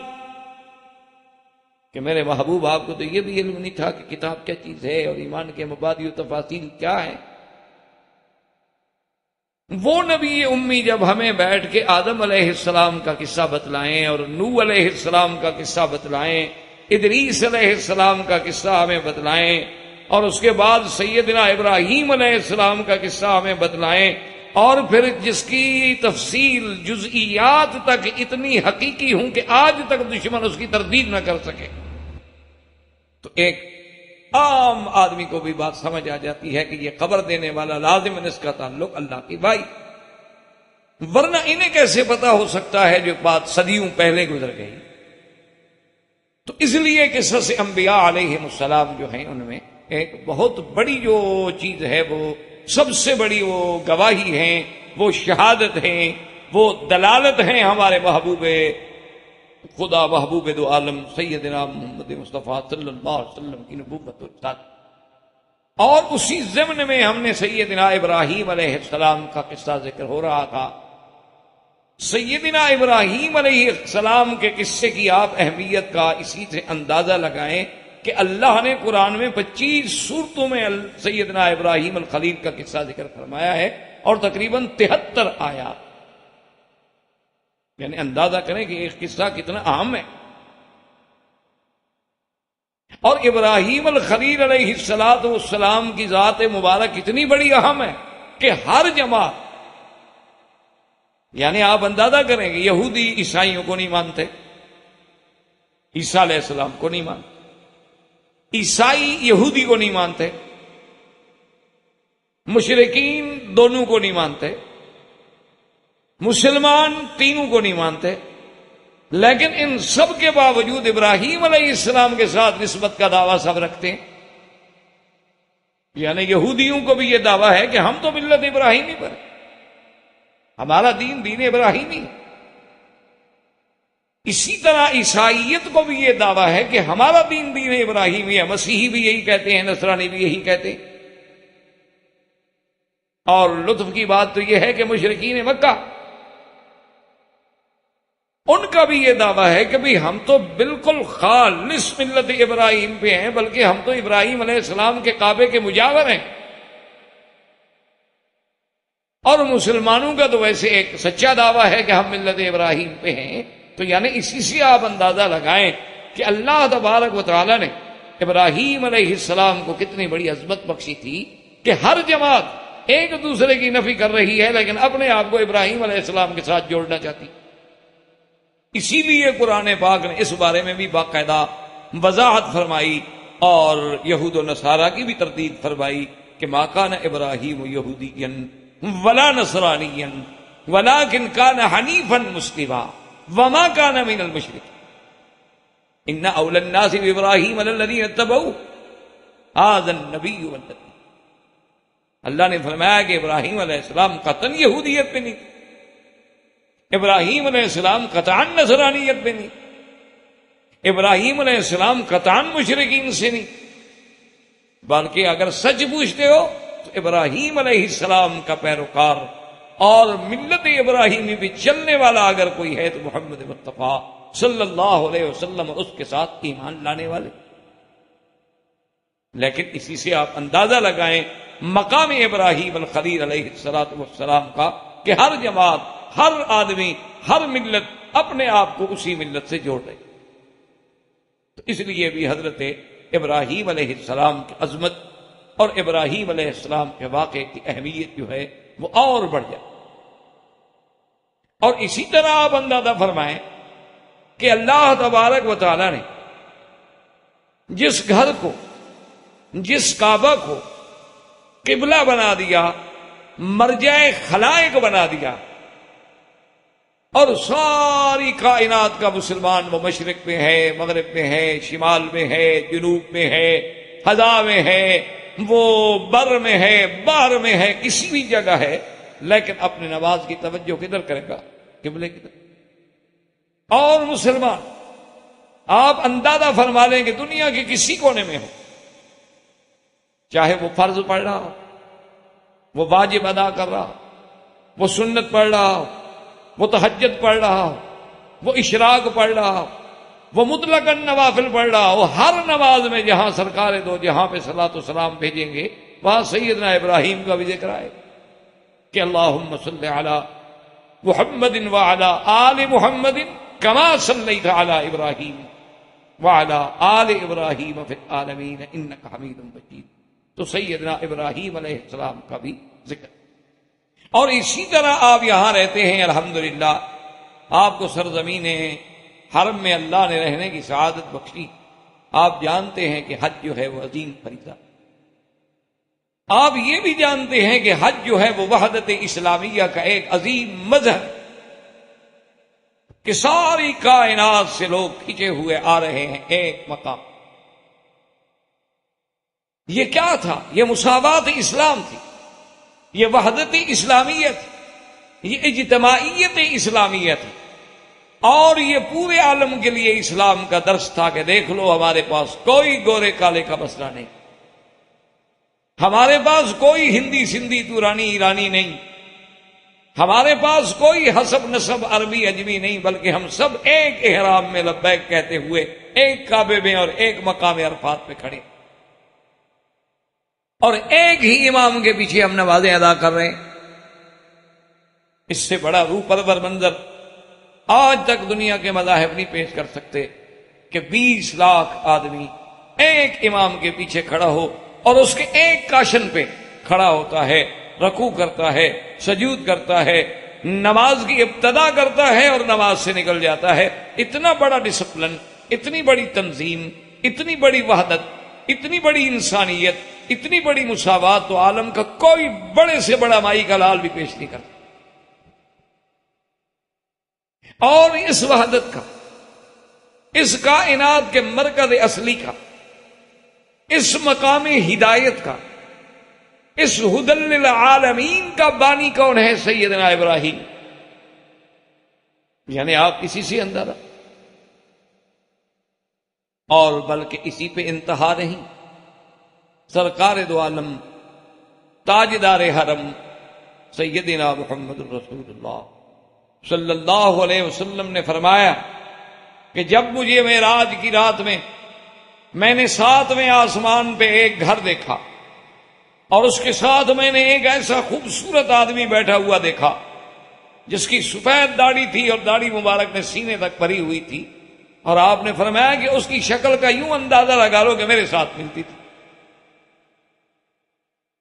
کہ میرے محبوب آپ کو تو یہ بھی علم نہیں تھا کہ کتاب کیا چیز ہے اور ایمان کے مبادی و تفاصیل کیا ہے۔ وہ نبی امی جب ہمیں بیٹھ کے آدم علیہ السلام کا قصہ بتلائیں اور نوح علیہ السلام کا قصہ بتلائیں، ادریس علیہ السلام کا قصہ ہمیں بتلائیں، اور اس کے بعد سیدنا ابراہیم علیہ السلام کا قصہ ہمیں بتلائیں، اور پھر جس کی تفصیل جزئیات تک اتنی حقیقی ہوں کہ آج تک دشمن اس کی تردید نہ کر سکے، تو ایک عام آدمی کو بھی بات سمجھ آ جاتی ہے کہ یہ خبر دینے والا لازم اس کا تعلق اللہ کی بھائی، ورنہ انہیں کیسے پتا ہو سکتا ہے جو بات صدیوں پہلے گزر گئی۔ تو اس لیے قصص انبیاء علیہ السلام جو ہیں ان میں ایک بہت بڑی جو چیز ہے، وہ سب سے بڑی وہ گواہی ہیں، وہ شہادت ہیں، وہ دلالت ہیں ہمارے محبوب خدا، محبوب دو عالم سیدنا محمد مصطفیٰ صلی اللہ علیہ وسلم کی نبوت و رسالت۔ اور اسی ضمن میں ہم نے سیدنا ابراہیم علیہ السلام کا قصہ ذکر ہو رہا تھا۔ سیدنا ابراہیم علیہ السلام کے قصے کی آپ اہمیت کا اسی سے اندازہ لگائیں کہ اللہ نے قرآن میں 25 سورتوں میں سیدنا ابراہیم الخلیل کا قصہ ذکر فرمایا ہے، اور تقریباً 73 آیات، یعنی اندازہ کریں کہ ایک قصہ کتنا اہم ہے۔ اور ابراہیم الخلیل علیہ السلام کی ذات مبارک اتنی بڑی اہم ہے کہ ہر جماعت، یعنی آپ اندازہ کریں کہ یہودی عیسائیوں کو نہیں مانتے، عیسیٰ علیہ السلام کو نہیں مانتے، عیسائی یہودی کو نہیں مانتے، مشرکین دونوں کو نہیں مانتے، مسلمان تینوں کو نہیں مانتے، لیکن ان سب کے باوجود ابراہیم علیہ السلام کے ساتھ نسبت کا دعویٰ سب رکھتے ہیں۔ یعنی یہودیوں کو بھی یہ دعویٰ ہے کہ ہم تو ملت ابراہیمی پر، ہمارا دین ابراہیمی ہے۔ اسی طرح عیسائیت کو بھی یہ دعویٰ ہے کہ ہمارا دین ابراہیمی ہے، مسیحی بھی یہی کہتے ہیں، نصرانی بھی یہی کہتے ہیں۔ اور لطف کی بات تو یہ ہے کہ مشرکین مکہ، ان کا بھی یہ دعویٰ ہے کہ بھی ہم تو بالکل خالص ملت ابراہیم پہ ہیں، بلکہ ہم تو ابراہیم علیہ السلام کے کعبے کے مجاور ہیں۔ اور مسلمانوں کا تو ویسے ایک سچا دعویٰ ہے کہ ہم ملت ابراہیم پہ ہیں۔ تو یعنی اسی سے آپ اندازہ لگائیں کہ اللہ تبارک و تعالی نے ابراہیم علیہ السلام کو کتنی بڑی عظمت بخشی تھی کہ ہر جماعت ایک دوسرے کی نفی کر رہی ہے لیکن اپنے آپ کو ابراہیم علیہ السلام کے ساتھ جوڑنا چاہتی۔ اسی لیے قرآن پاک نے اس بارے میں بھی باقاعدہ وضاحت فرمائی اور یہود و نصارہ کی بھی تردید فرمائی کہ ما کان ابراہیم یہودیا ولا نصرانیا ولکن کان حنیفا مسلما وما کان من المشرکین ان اولى الناس بابراہیم الذین اتبعوا ھذا النبی والذین۔ اللہ نے فرمایا کہ ابراہیم علیہ السلام قطعاً یہودیت پہ نہیں، ابراہیم علیہ السلام قطعاً نصرانیت پہ نہیں، ابراہیم علیہ السلام قطعاً مشرکین سے نہیں، بلکہ اگر سچ پوچھتے ہو تو ابراہیم علیہ السلام کا پیروکار اور ملت ابراہیمی بھی چلنے والا اگر کوئی ہے تو محمد مصطفیٰ صلی اللہ علیہ وسلم اور اس کے ساتھ ایمان لانے والے۔ لیکن اسی سے آپ اندازہ لگائیں مقام ابراہیم الخلیل علیہ السلام کا کہ ہر جماعت، ہر آدمی، ہر ملت اپنے آپ کو اسی ملت سے جوڑ رہی۔ تو اس لیے بھی حضرت ابراہیم علیہ السلام کی عظمت اور ابراہیم علیہ السلام کے واقعے کی اہمیت جو ہے وہ اور بڑھ جائے۔ اور اسی طرح آپ اندازہ فرمائیں کہ اللہ تبارک و تعالی نے جس گھر کو، جس کعبہ کو قبلہ بنا دیا، مرجع خلائق بنا دیا، اور ساری کائنات کا مسلمان وہ مشرق میں ہے، مغرب میں ہے، شمال میں ہے، جنوب میں ہے، فضا میں ہے، وہ بر میں ہے، باہر میں ہے، کسی بھی جگہ ہے، لیکن اپنے نماز کی توجہ کدھر کرے گا؟ قبلے کی طرف۔ اور مسلمان آپ اندازہ فرما لیں کہ دنیا کے کسی کونے میں ہو، چاہے وہ فرض پڑھ رہا ہو، وہ واجب ادا کر رہا ہو، وہ سنت پڑھ رہا ہو، وہ تہجد پڑھ رہا ہو، وہ اشراق پڑھ رہا ہو، وہ مطلقاً نوافل پڑھ رہا ہو، ہر نماز میں جہاں سرکار دو جہاں پہ صلاۃ و سلام بھیجیں گے وہاں سیدنا ابراہیم کا بھی ذکر آئے کہ اللہم صلی علی محمد وعلی آل محمد کما صلیت علی ابراہیم وعلی آل ابراہیم فی العالمین انک حمید مجید. تو سیدنا ابراہیم علیہ السلام کا بھی ذکر. اور اسی طرح آپ یہاں رہتے ہیں الحمدللہ، آپ کو سرزمین حرم میں اللہ نے رہنے کی سعادت بخشی. آپ جانتے ہیں کہ حج جو ہے وہ عظیم فریضہ. آپ یہ بھی جانتے ہیں کہ حج جو ہے وہ وحدت اسلامیہ کا ایک عظیم مظہر کہ ساری کائنات سے لوگ کھنچے ہوئے آ رہے ہیں ایک مقام. یہ کیا تھا؟ یہ مساوات اسلام تھی، یہ وحدت اسلامیہ تھی، یہ اجتماعیت اسلامیہ تھی. اور یہ پورے عالم کے لیے اسلام کا درس تھا کہ دیکھ لو ہمارے پاس کوئی گورے کالے کا مسئلہ نہیں، ہمارے پاس کوئی ہندی سندھی تورانی ایرانی نہیں، ہمارے پاس کوئی حسب نسب عربی اجمی نہیں، بلکہ ہم سب ایک احرام میں لبیک کہتے ہوئے ایک کعبے میں اور ایک مقام عرفات پہ کھڑے اور ایک ہی امام کے پیچھے ہم نمازیں ادا کر رہے ہیں. اس سے بڑا روح پرور منظر آج تک دنیا کے مذاہب نہیں پیش کر سکتے کہ 20 لاکھ آدمی ایک امام کے پیچھے کھڑا ہو اور اس کے ایک کاشن پہ کھڑا ہوتا ہے، رکوع کرتا ہے، سجود کرتا ہے، نماز کی ابتدا کرتا ہے اور نماز سے نکل جاتا ہے. اتنا بڑا ڈسپلن، اتنی بڑی تنظیم، اتنی بڑی وحدت، اتنی بڑی انسانیت، اتنی بڑی مساوات تو عالم کا کوئی بڑے سے بڑا مائی کا لال بھی پیش نہیں کرتا. اور اس وحدت کا، اس کائنات کے مرکز اصلی کا، اس مقام ہدایت کا، اس ہدی للعالمین کا بانی کون ہے؟ سیدنا ابراہیم. یعنی آپ کسی سے اندازہ، اور بلکہ اسی پہ انتہا نہیں، سرکار دو عالم تاجدار حرم سیدنا محمد رسول اللہ صلی اللہ علیہ وسلم نے فرمایا کہ جب مجھے معراج کی رات میں نے 7ویں آسمان پہ ایک گھر دیکھا اور اس کے ساتھ میں نے ایک ایسا خوبصورت آدمی بیٹھا ہوا دیکھا جس کی سفید داڑھی تھی اور داڑھی مبارک نے سینے تک بھری ہوئی تھی، اور آپ نے فرمایا کہ اس کی شکل کا یوں اندازہ لگا لو کہ میرے ساتھ ملتی تھی.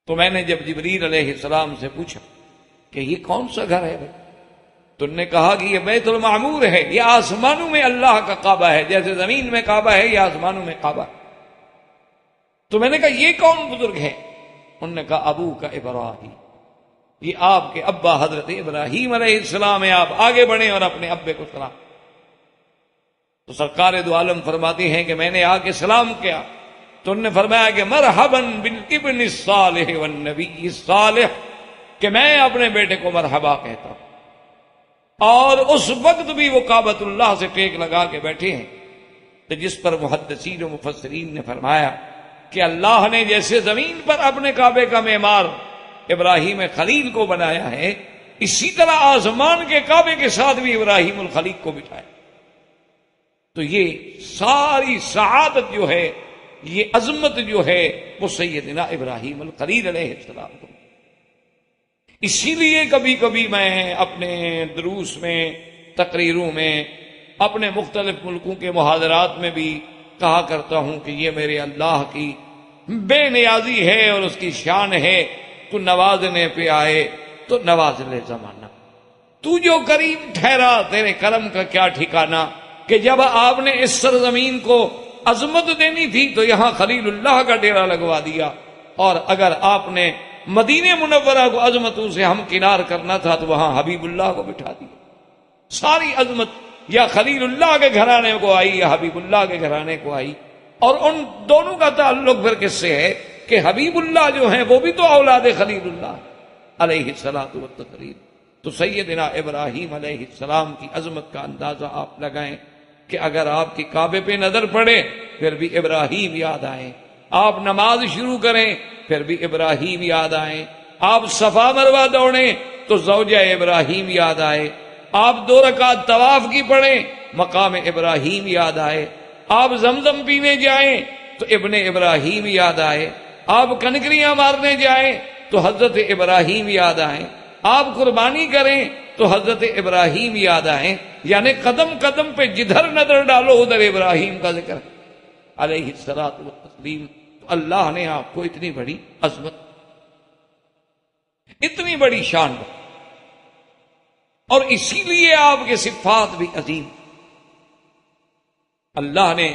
تو میں نے جب جبریل علیہ السلام سے پوچھا کہ یہ کون سا گھر ہے بھائی، تو انہوں نے کہا کہ یہ بیت المعمور ہے، یہ آسمانوں میں اللہ کا کعبہ ہے، جیسے زمین میں کعبہ ہے یہ آسمانوں میں کعبہ ہے. تو میں نے کہا یہ کون بزرگ ہے؟ انہوں نے کہا ابو کا ابراہیم، یہ آپ کے ابا حضرت ابراہیم علیہ السلام ہے. آپ آگے بڑھیں اور اپنے ابے کو سلام. تو سرکار دو عالم فرماتے ہیں کہ میں نے آ کے سلام کیا تو انہوں نے فرمایا کہ مرحباً بالابن الصالح والنبی الصالح، کہ میں اپنے بیٹے کو مرحبا کہتا ہوں. اور اس وقت بھی وہ کعبۃ اللہ سے ٹیک لگا کے بیٹھے ہیں، تو جس پر محدثین و مفسرین نے فرمایا کہ اللہ نے جیسے زمین پر اپنے کعبے کا معمار ابراہیم خلیل کو بنایا ہے، اسی طرح آسمان کے کعبے کے ساتھ بھی ابراہیم الخلیل کو بٹھایا. تو یہ ساری سعادت جو ہے، یہ عظمت جو ہے، وہ سیدنا ابراہیم الخلیل علیہ السلام کو. اسی لیے کبھی کبھی میں اپنے دروس میں، تقریروں میں، اپنے مختلف ملکوں کے محاضرات میں بھی کہا کرتا ہوں کہ یہ میرے اللہ کی بے نیازی ہے اور اس کی شان ہے. تو نوازنے پہ آئے تو نواز لے زمانہ، تو جو کریم ٹھہرا تیرے کرم کا کیا ٹھکانہ، کہ جب آپ نے اس سرزمین کو عظمت دینی تھی تو یہاں خلیل اللہ کا ڈیرا لگوا دیا، اور اگر آپ نے مدینہ منورہ کو عظمتوں سے ہم کنار کرنا تھا تو وہاں حبیب اللہ کو بٹھا دیا. ساری عظمت یا خلیل اللہ کے گھرانے کو آئی یا حبیب اللہ کے گھرانے کو آئی. اور ان دونوں کا تعلق پھر کس سے ہے کہ حبیب اللہ جو ہیں وہ بھی تو اولاد خلیل اللہ علیہ الصلوۃ والتسلیم. تو سیدنا ابراہیم علیہ السلام کی عظمت کا اندازہ آپ لگائیں کہ اگر آپ کی کعبے پہ نظر پڑے پھر بھی ابراہیم یاد آئیں، آپ نماز شروع کریں پھر بھی ابراہیم یاد آئیں، آپ صفا مروہ دوڑیں تو زوجہ ابراہیم یاد آئے، آپ 2 رکعت طواف کی پڑھیں مقام ابراہیم یاد آئے، آپ زمزم پینے جائیں تو ابن ابراہیم یاد آئے، آپ کنکریاں مارنے جائیں تو حضرت ابراہیم یاد آئیں، آپ قربانی کریں تو حضرت ابراہیم یاد آئیں، یعنی قدم قدم پہ جدھر نظر ڈالو ادھر ابراہیم کا ذکر علیہ الصلوۃ والتسلیم۔ تو اللہ نے آپ کو اتنی بڑی عظمت، اتنی بڑی شان دی، اور اسی لیے آپ کے صفات بھی عظیم۔ اللہ نے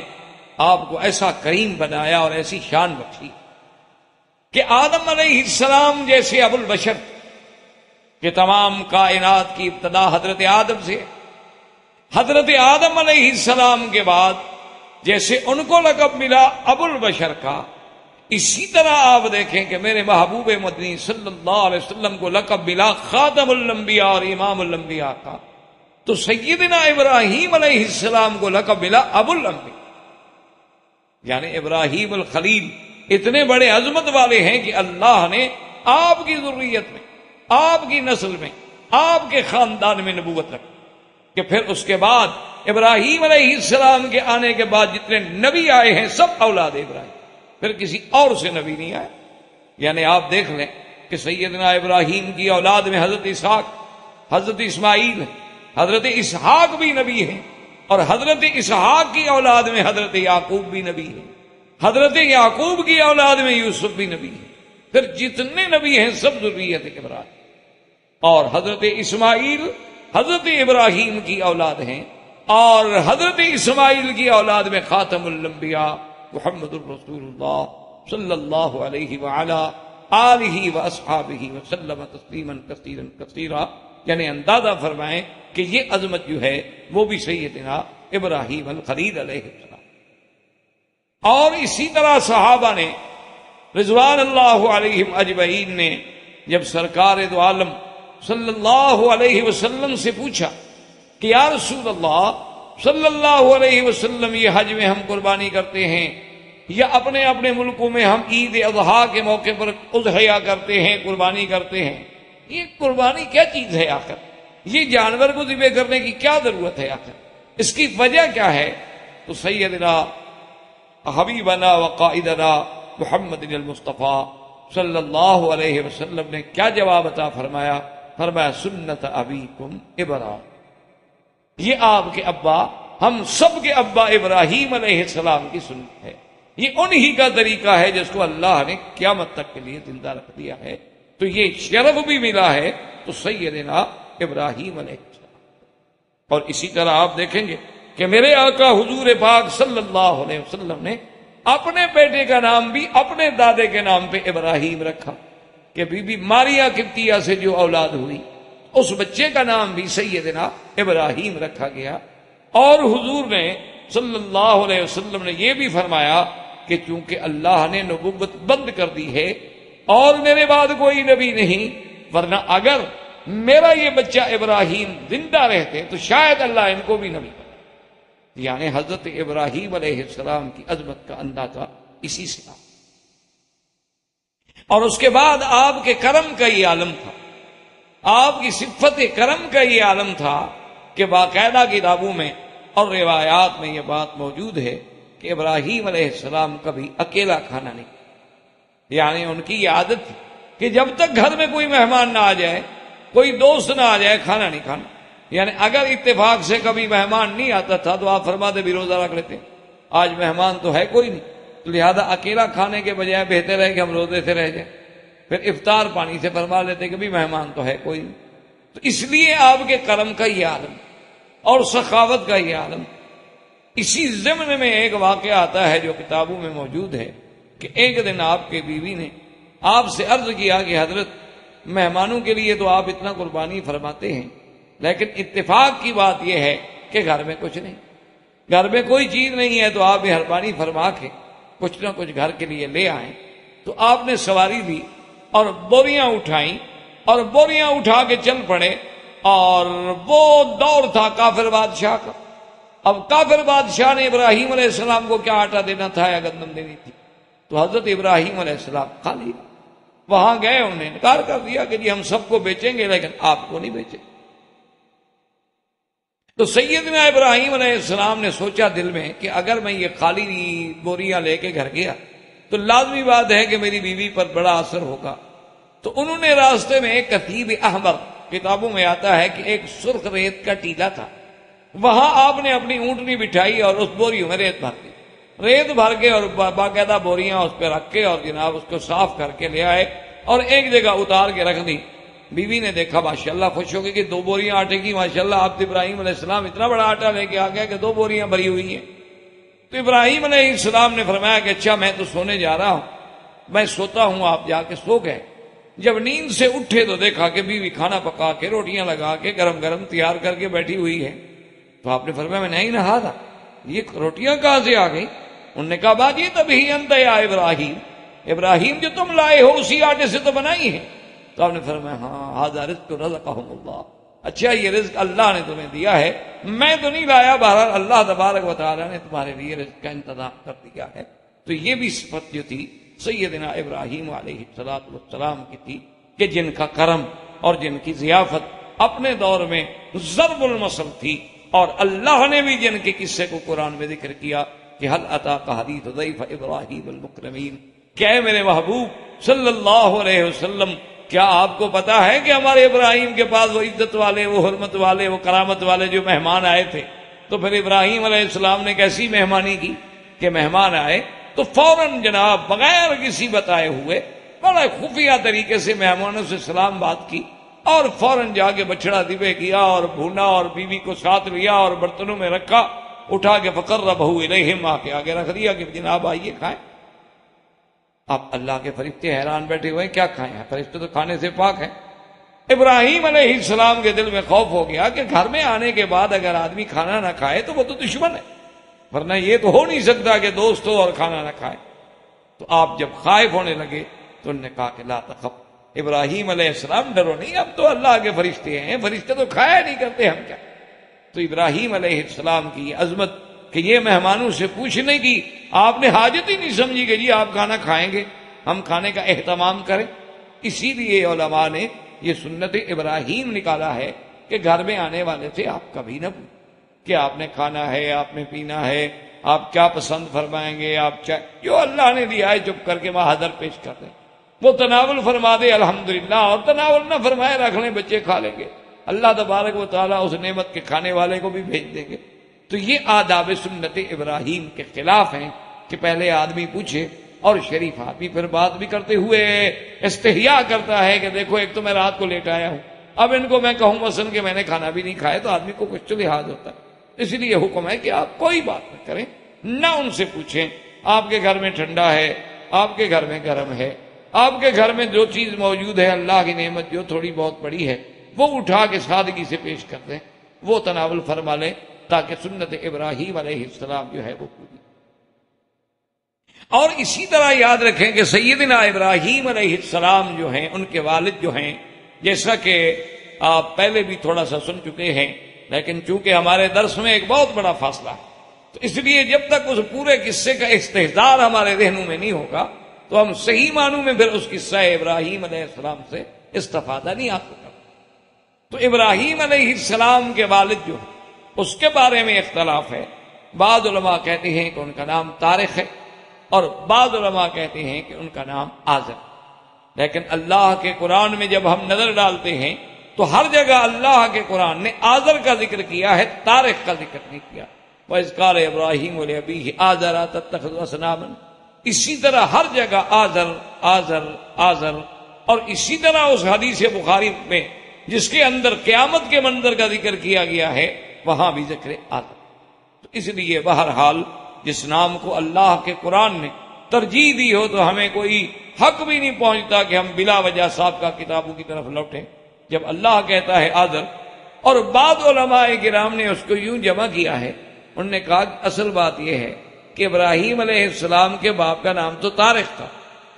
آپ کو ایسا کریم بنایا اور ایسی شان بخشی کہ آدم علیہ السلام جیسے ابو البشر کہ تمام کائنات کی ابتدا حضرت آدم سے، حضرت آدم علیہ السلام کے بعد جیسے ان کو لقب ملا ابو البشر کا، اسی طرح آپ دیکھیں کہ میرے محبوب مدنی صلی اللہ علیہ وسلم کو لقب ملا خاتم الانبیاء اور امام الانبیاء کا، تو سیدنا ابراہیم علیہ السلام کو لقب ملا ابو الانبیاء، یعنی ابراہیم الخلیل اتنے بڑے عظمت والے ہیں کہ اللہ نے آپ کی ذریت میں، آپ کی نسل میں، آپ کے خاندان میں نبوت رکھی، کہ پھر اس کے بعد ابراہیم علیہ السلام کے آنے کے بعد جتنے نبی آئے ہیں سب اولاد ابراہیم، پھر کسی اور سے نبی نہیں آئے۔ یعنی آپ دیکھ لیں کہ سیدنا ابراہیم کی اولاد میں حضرت اسحاق، حضرت اسماعیل، حضرت اسحاق بھی نبی ہیں، اور حضرت اسحاق کی اولاد میں حضرت یعقوب بھی نبی ہے، حضرت یعقوب کی اولاد میں یوسف بھی نبی ہے، پھر جتنے نبی ہیں سب ذریت ابراہیم، اور حضرت اسماعیل حضرت ابراہیم کی اولاد ہیں، اور حضرت اسماعیل کی اولاد میں خاتم الانبیاء محمد الرسول اللہ صلی اللہ علیہ وعلا آلہ واصحابہ وسلم تسلیما کثیرا کثیرا، یعنی اندازہ فرمائیں کہ یہ عظمت جو ہے وہ بھی سیدنا ابراہیم الخلیل علیہ السلام۔ اور اسی طرح صحابہ نے رضوان اللہ علیہم اجمعین نے جب سرکار دو عالم صلی اللہ علیہ وسلم سے پوچھا کہ یا رسول اللہ صلی اللہ علیہ وسلم، یہ حج میں ہم قربانی کرتے ہیں یا اپنے اپنے ملکوں میں ہم عید اضحیٰ کے موقع پر اضحیہ کرتے ہیں، قربانی کرتے ہیں، یہ قربانی کیا چیز ہے آخر؟ یہ جانور کو ذبح کرنے کی کیا ضرورت ہے آخر؟ اس کی وجہ کیا ہے؟ تو سیدنا حبیبنا وقائدنا محمد المصطفیٰ صلی اللہ علیہ وسلم نے کیا جواب عطا فرمایا؟ فرمایا سنت ابیکم ابراہیم، یہ آپ کے ابا، ہم سب کے ابا ابراہیم علیہ السلام کی سنت ہے، یہ انہی کا طریقہ ہے جس کو اللہ نے قیامت تک کے لیے زندہ رکھ دیا ہے۔ تو یہ شرف بھی ملا ہے تو سیدنا ابراہیم علیہ السلام۔ اور اسی طرح آپ دیکھیں گے کہ میرے آقا حضور پاک صلی اللہ علیہ وسلم نے اپنے بیٹے کا نام بھی اپنے دادے کے نام پہ ابراہیم رکھا، کہ بی بی ماریا قبطیہ سے جو اولاد ہوئی اس بچے کا نام بھی سیدنا ابراہیم رکھا گیا۔ اور حضور نے صلی اللہ علیہ وسلم نے یہ بھی فرمایا کہ چونکہ اللہ نے نبوت بند کر دی ہے اور میرے بعد کوئی نبی نہیں، ورنہ اگر میرا یہ بچہ ابراہیم زندہ رہتے تو شاید اللہ ان کو بھی نبی بنا۔ یعنی حضرت ابراہیم علیہ السلام کی عظمت کا اندازہ اسی سے آ۔ اور اس کے بعد آپ کے کرم کا یہ عالم تھا، آپ کی صفت کرم کا یہ عالم تھا کہ باقاعدہ کتابوں میں اور روایات میں یہ بات موجود ہے کہ ابراہیم علیہ السلام کبھی اکیلا کھانا نہیں، یعنی ان کی یہ عادت تھی کہ جب تک گھر میں کوئی مہمان نہ آ جائے، کوئی دوست نہ آ جائے، کھانا نہیں کھانا۔ یعنی اگر اتفاق سے کبھی مہمان نہیں آتا تھا تو آپ فرماتے بھی روزہ رکھ لیتے، آج مہمان تو ہے کوئی نہیں، تو لہذا اکیلا کھانے کے بجائے بہتر ہے کہ ہم روزے سے رہ جائیں، پھر افطار پانی سے فرما لیتے کہ بھی مہمان تو ہے کوئی نہیں۔ تو اس لیے آپ کے کرم کا یہ عالم اور سخاوت کا یہ عالم۔ اسی ضمن میں ایک واقعہ آتا ہے جو کتابوں میں موجود ہے کہ ایک دن آپ کے بیوی نے آپ سے عرض کیا کہ حضرت مہمانوں کے لیے تو آپ اتنا قربانی فرماتے ہیں، لیکن اتفاق کی بات یہ ہے کہ گھر میں کچھ نہیں، گھر میں کوئی چیز نہیں ہے، تو آپ مہربانی فرما کے کچھ نہ کچھ گھر کے لیے لے آئیں۔ تو آپ نے سواری لی اور بوریاں اٹھائیں اور بوریاں اٹھا کے چل پڑے، اور وہ دور تھا کافر بادشاہ کا۔ اب کافر بادشاہ نے ابراہیم علیہ السلام کو کیا آٹا دینا تھا یا گندم دینی تھی، تو حضرت ابراہیم علیہ السلام کھا لیا، وہاں گئے، انہوں نے انکار کر دیا کہ جی ہم سب کو بیچیں گے لیکن آپ کو نہیں بیچیں۔ تو سیدنا ابراہیم علیہ السلام نے سوچا دل میں کہ اگر میں یہ خالی بوریاں لے کے گھر گیا تو لازمی بات ہے کہ میری بیوی پر بڑا اثر ہوگا۔ تو انہوں نے راستے میں ایک کتیب احمر، کتابوں میں آتا ہے کہ ایک سرخ ریت کا ٹیلا تھا، وہاں آپ نے اپنی اونٹنی بٹھائی اور اس بوریوں میں ریت بھر دی، ریت بھر کے اور باقاعدہ بوریاں اس پہ رکھ کے اور جناب اس کو صاف کر کے لے آئے اور ایک جگہ اتار کے رکھ دی۔ بیوی نے دیکھا ماشاءاللہ خوش ہو گئی کہ 2 بوریاں آٹے کی، ماشاءاللہ آپ ابراہیم علیہ السلام اتنا بڑا آٹا لے کے آ گیا کہ 2 بوریاں بھری ہوئی ہیں۔ تو ابراہیم علیہ السلام نے فرمایا کہ اچھا میں تو سونے جا رہا ہوں، میں سوتا ہوں، آپ جا کے سو گئے۔ جب نیند سے اٹھے تو دیکھا کہ بیوی کھانا پکا کے روٹیاں لگا کے گرم گرم تیار کر کے بیٹھی ہوئی ہے۔ تو آپ نے فرمایا میں نہیں نہا تھا، یہ روٹیاں کہاں سے آ گئی؟ انہوں نے کہا باجی تبھی انت یا ابراہیم، ابراہیم جو تم لائے ہو اسی آٹے سے تو بنائی ہے۔ تو آپ نے فرمایا ہاں ھذا رزق رزقہم اللہ، اچھا یہ رزق اللہ نے تمہیں دیا ہے، میں تو نہیں لایا، بہرحال اللہ تبارک و تعالیٰ نے تمہارے لیے رزق کا انتظام کر دیا ہے۔ تو یہ بھی صفت جو تھی سیدنا ابراہیم علیہ السلام کی تھی کہ جن کا کرم اور جن کی ضیافت اپنے دور میں ضرب المثل تھی، اور اللہ نے بھی جن کے قصے کو قرآن میں ذکر کیا کہ حل اتاک حدیث ضیف ابراہیم المکرمین، کیا ہے میرے محبوب صلی اللہ علیہ وسلم، کیا آپ کو پتا ہے کہ ہمارے ابراہیم کے پاس وہ عزت والے، وہ حرمت والے، وہ کرامت والے جو مہمان آئے تھے؟ تو پھر ابراہیم علیہ السلام نے کیسی مہمانی کی کہ مہمان آئے تو فوراً جناب بغیر کسی بتائے ہوئے بڑا خفیہ طریقے سے مہمانوں سے سلام بات کی، اور فوراً جا کے بچڑا ذبح کیا اور بھونا اور بیوی کو ساتھ لیا اور برتنوں میں رکھا، اٹھا کے فقربہ الیہم، آ کے آگے رکھ دیا کہ جناب آئیے کھائیں۔ اب اللہ کے فرشتے حیران بیٹھے ہوئے کیا کھائیں ہیں، فرشتے تو کھانے سے پاک ہیں۔ ابراہیم علیہ السلام کے دل میں خوف ہو گیا کہ گھر میں آنے کے بعد اگر آدمی کھانا نہ کھائے تو وہ تو دشمن ہے، ورنہ یہ تو ہو نہیں سکتا کہ دوست ہو اور کھانا نہ کھائے۔ تو آپ جب خائف ہونے لگے تو انہوں نے کہا کہ لا تخف، ابراہیم علیہ السلام ڈرو نہیں، اب تو اللہ کے فرشتے ہیں، فرشتے تو کھایا نہیں کرتے، ہم کیا۔ تو ابراہیم علیہ السلام کی یہ عظمت کہ یہ مہمانوں سے پوچھنے کی آپ نے حاجت ہی نہیں سمجھی کہ جی آپ کھانا کھائیں گے، ہم کھانے کا اہتمام کریں۔ اسی لیے علماء نے یہ سنت ابراہیم نکالا ہے کہ گھر میں آنے والے سے آپ کبھی نہ پوچھیں کہ آپ نے کھانا ہے، آپ نے پینا ہے، آپ کیا پسند فرمائیں گے، آپ جو اللہ نے دیا ہے چپ کر کے وہاں حاضر پیش کر دیں، وہ تناول فرما دے الحمدللہ، اور تناول نہ فرمائے رکھ لیں، بچے کھا لیں گے، اللہ تبارک و تعالیٰ اس نعمت کے کھانے والے کو بھی بھیج دیں گے۔ تو یہ آداب سنت ابراہیم کے خلاف ہیں کہ پہلے آدمی پوچھے، اور شریف آدمی پھر بات بھی کرتے ہوئے استحیاء کرتا ہے کہ دیکھو ایک تو میں رات کو لیٹ آیا ہوں، اب ان کو میں کہوں مثلا کہ میں نے کھانا بھی نہیں کھایا تو آدمی کو کچھ تو لحاظ ہوتا ہے۔ اس لیے حکم ہے کہ آپ کوئی بات نہ کریں، نہ ان سے پوچھیں آپ کے گھر میں ٹھنڈا ہے، آپ کے گھر میں گرم ہے، آپ کے گھر میں جو چیز موجود ہے اللہ کی نعمت جو تھوڑی بہت بڑی ہے وہ اٹھا کے سادگی سے پیش کر دیں، وہ تناول فرما لیں تاکہ سنت ابراہیم علیہ السلام جو ہے وہ پوری۔ اور اسی طرح یاد رکھیں کہ سیدنا ابراہیم علیہ السلام جو ہیں، ان کے والد جو ہیں، جیسا کہ آپ پہلے بھی تھوڑا سا سن چکے ہیں، لیکن چونکہ ہمارے درس میں ایک بہت بڑا فاصلہ ہے تو اس لیے جب تک اس پورے قصے کا استحضار ہمارے ذہنوں میں نہیں ہوگا تو ہم صحیح معنوں میں پھر اس قصہ ابراہیم علیہ السلام سے استفادہ نہیں حاصل کرتے۔ تو ابراہیم علیہ السلام کے والد جو ہیں اس کے بارے میں اختلاف ہے، بعض علماء کہتے ہیں کہ ان کا نام طارق ہے، اور بعض علماء کہتے ہیں کہ ان کا نام آزر، لیکن اللہ کے قرآن میں جب ہم نظر ڈالتے ہیں تو ہر جگہ اللہ کے قرآن نے آزر کا ذکر کیا ہے، طارق کا ذکر نہیں کیا۔ وَإِذْ قَالَ إِبْرَاهِيمُ لِأَبِيهِ آزَرَ تَتَّخِذُ أَصْنَامًا، اسی طرح ہر جگہ آزر آزر آزر، اور اسی طرح اس حدیث بخاری میں جس کے اندر قیامت کے منظر کا ذکر کیا گیا ہے وہاں بھی ذکر آزر۔ تو اس لیے بہرحال جس نام کو اللہ کے قرآن نے ترجیح دی ہو تو ہمیں کوئی حق بھی نہیں پہنچتا کہ ہم بلا وجہ سابقہ کتابوں کی طرف لوٹیں جب اللہ کہتا ہے آزر۔ اور بعض علماء کرام نے اس کو یوں جمع کیا ہے، انہوں نے کہا کہ اصل بات یہ ہے کہ ابراہیم علیہ السلام کے باپ کا نام تو طارق تھا،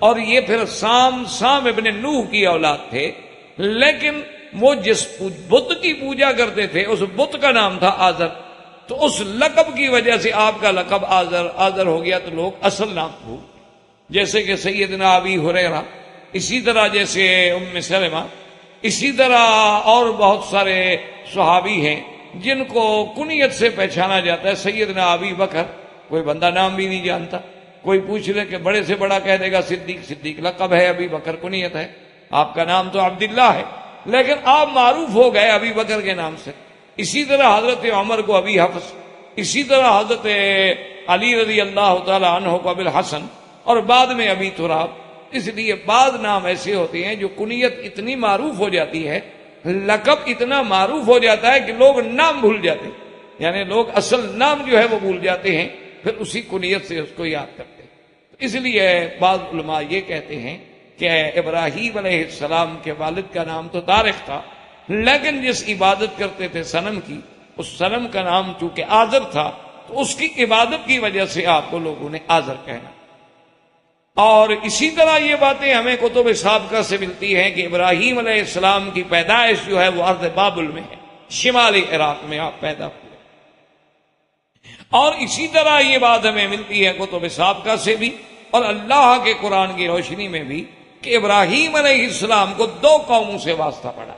اور یہ پھر سام ابن نوح کی اولاد تھے، لیکن وہ جس بت کی پوجا کرتے تھے اس بت کا نام تھا آزر، تو اس لقب کی وجہ سے آپ کا لقب آزر آزر ہو گیا، تو لوگ اصل نام بھول، جیسے کہ سیدنا ابی ہریرہ اسی طرح جیسے ام سلمہ، اسی طرح اور بہت سارے صحابی ہیں جن کو کنیت سے پہچانا جاتا ہے. سیدنا ابی بکر کوئی بندہ نام بھی نہیں جانتا، کوئی پوچھ لے کہ بڑے سے بڑا کہہ دے گا صدیق. صدیق لقب ہے، ابی بکر کنیت ہے. آپ کا نام تو عبداللہ ہے لیکن آپ معروف ہو گئے ابی بکر کے نام سے. اسی طرح حضرت عمر کو ابی حفص، اسی طرح حضرت علی رضی اللہ تعالی عنہ کو ابی الحسن، اور بعد میں ابی تراب. اس لیے بعض نام ایسے ہوتے ہیں جو کنیت اتنی معروف ہو جاتی ہے، لقب اتنا معروف ہو جاتا ہے کہ لوگ نام بھول جاتے ہیں، یعنی لوگ اصل نام جو ہے وہ بھول جاتے ہیں، پھر اسی کنیت سے اس کو یاد کرتے ہیں. اس لیے بعض علماء یہ کہتے ہیں کہ ابراہیم علیہ السلام کے والد کا نام تو طارق تھا، لیکن جس عبادت کرتے تھے صنم کی، اس صنم کا نام چونکہ آزر تھا تو اس کی عبادت کی وجہ سے آپ کو لوگوں نے آزر کہنا. اور اسی طرح یہ باتیں ہمیں کتب سابقہ سے ملتی ہیں کہ ابراہیم علیہ السلام کی پیدائش جو ہے وہ ارض بابل میں ہے، شمالی عراق میں آپ پیدا ہوئے. اور اسی طرح یہ بات ہمیں ملتی ہے کتب سابقہ سے بھی اور اللہ کے قرآن کی روشنی میں بھی کہ ابراہیم علیہ السلام کو دو قوموں سے واسطہ پڑا.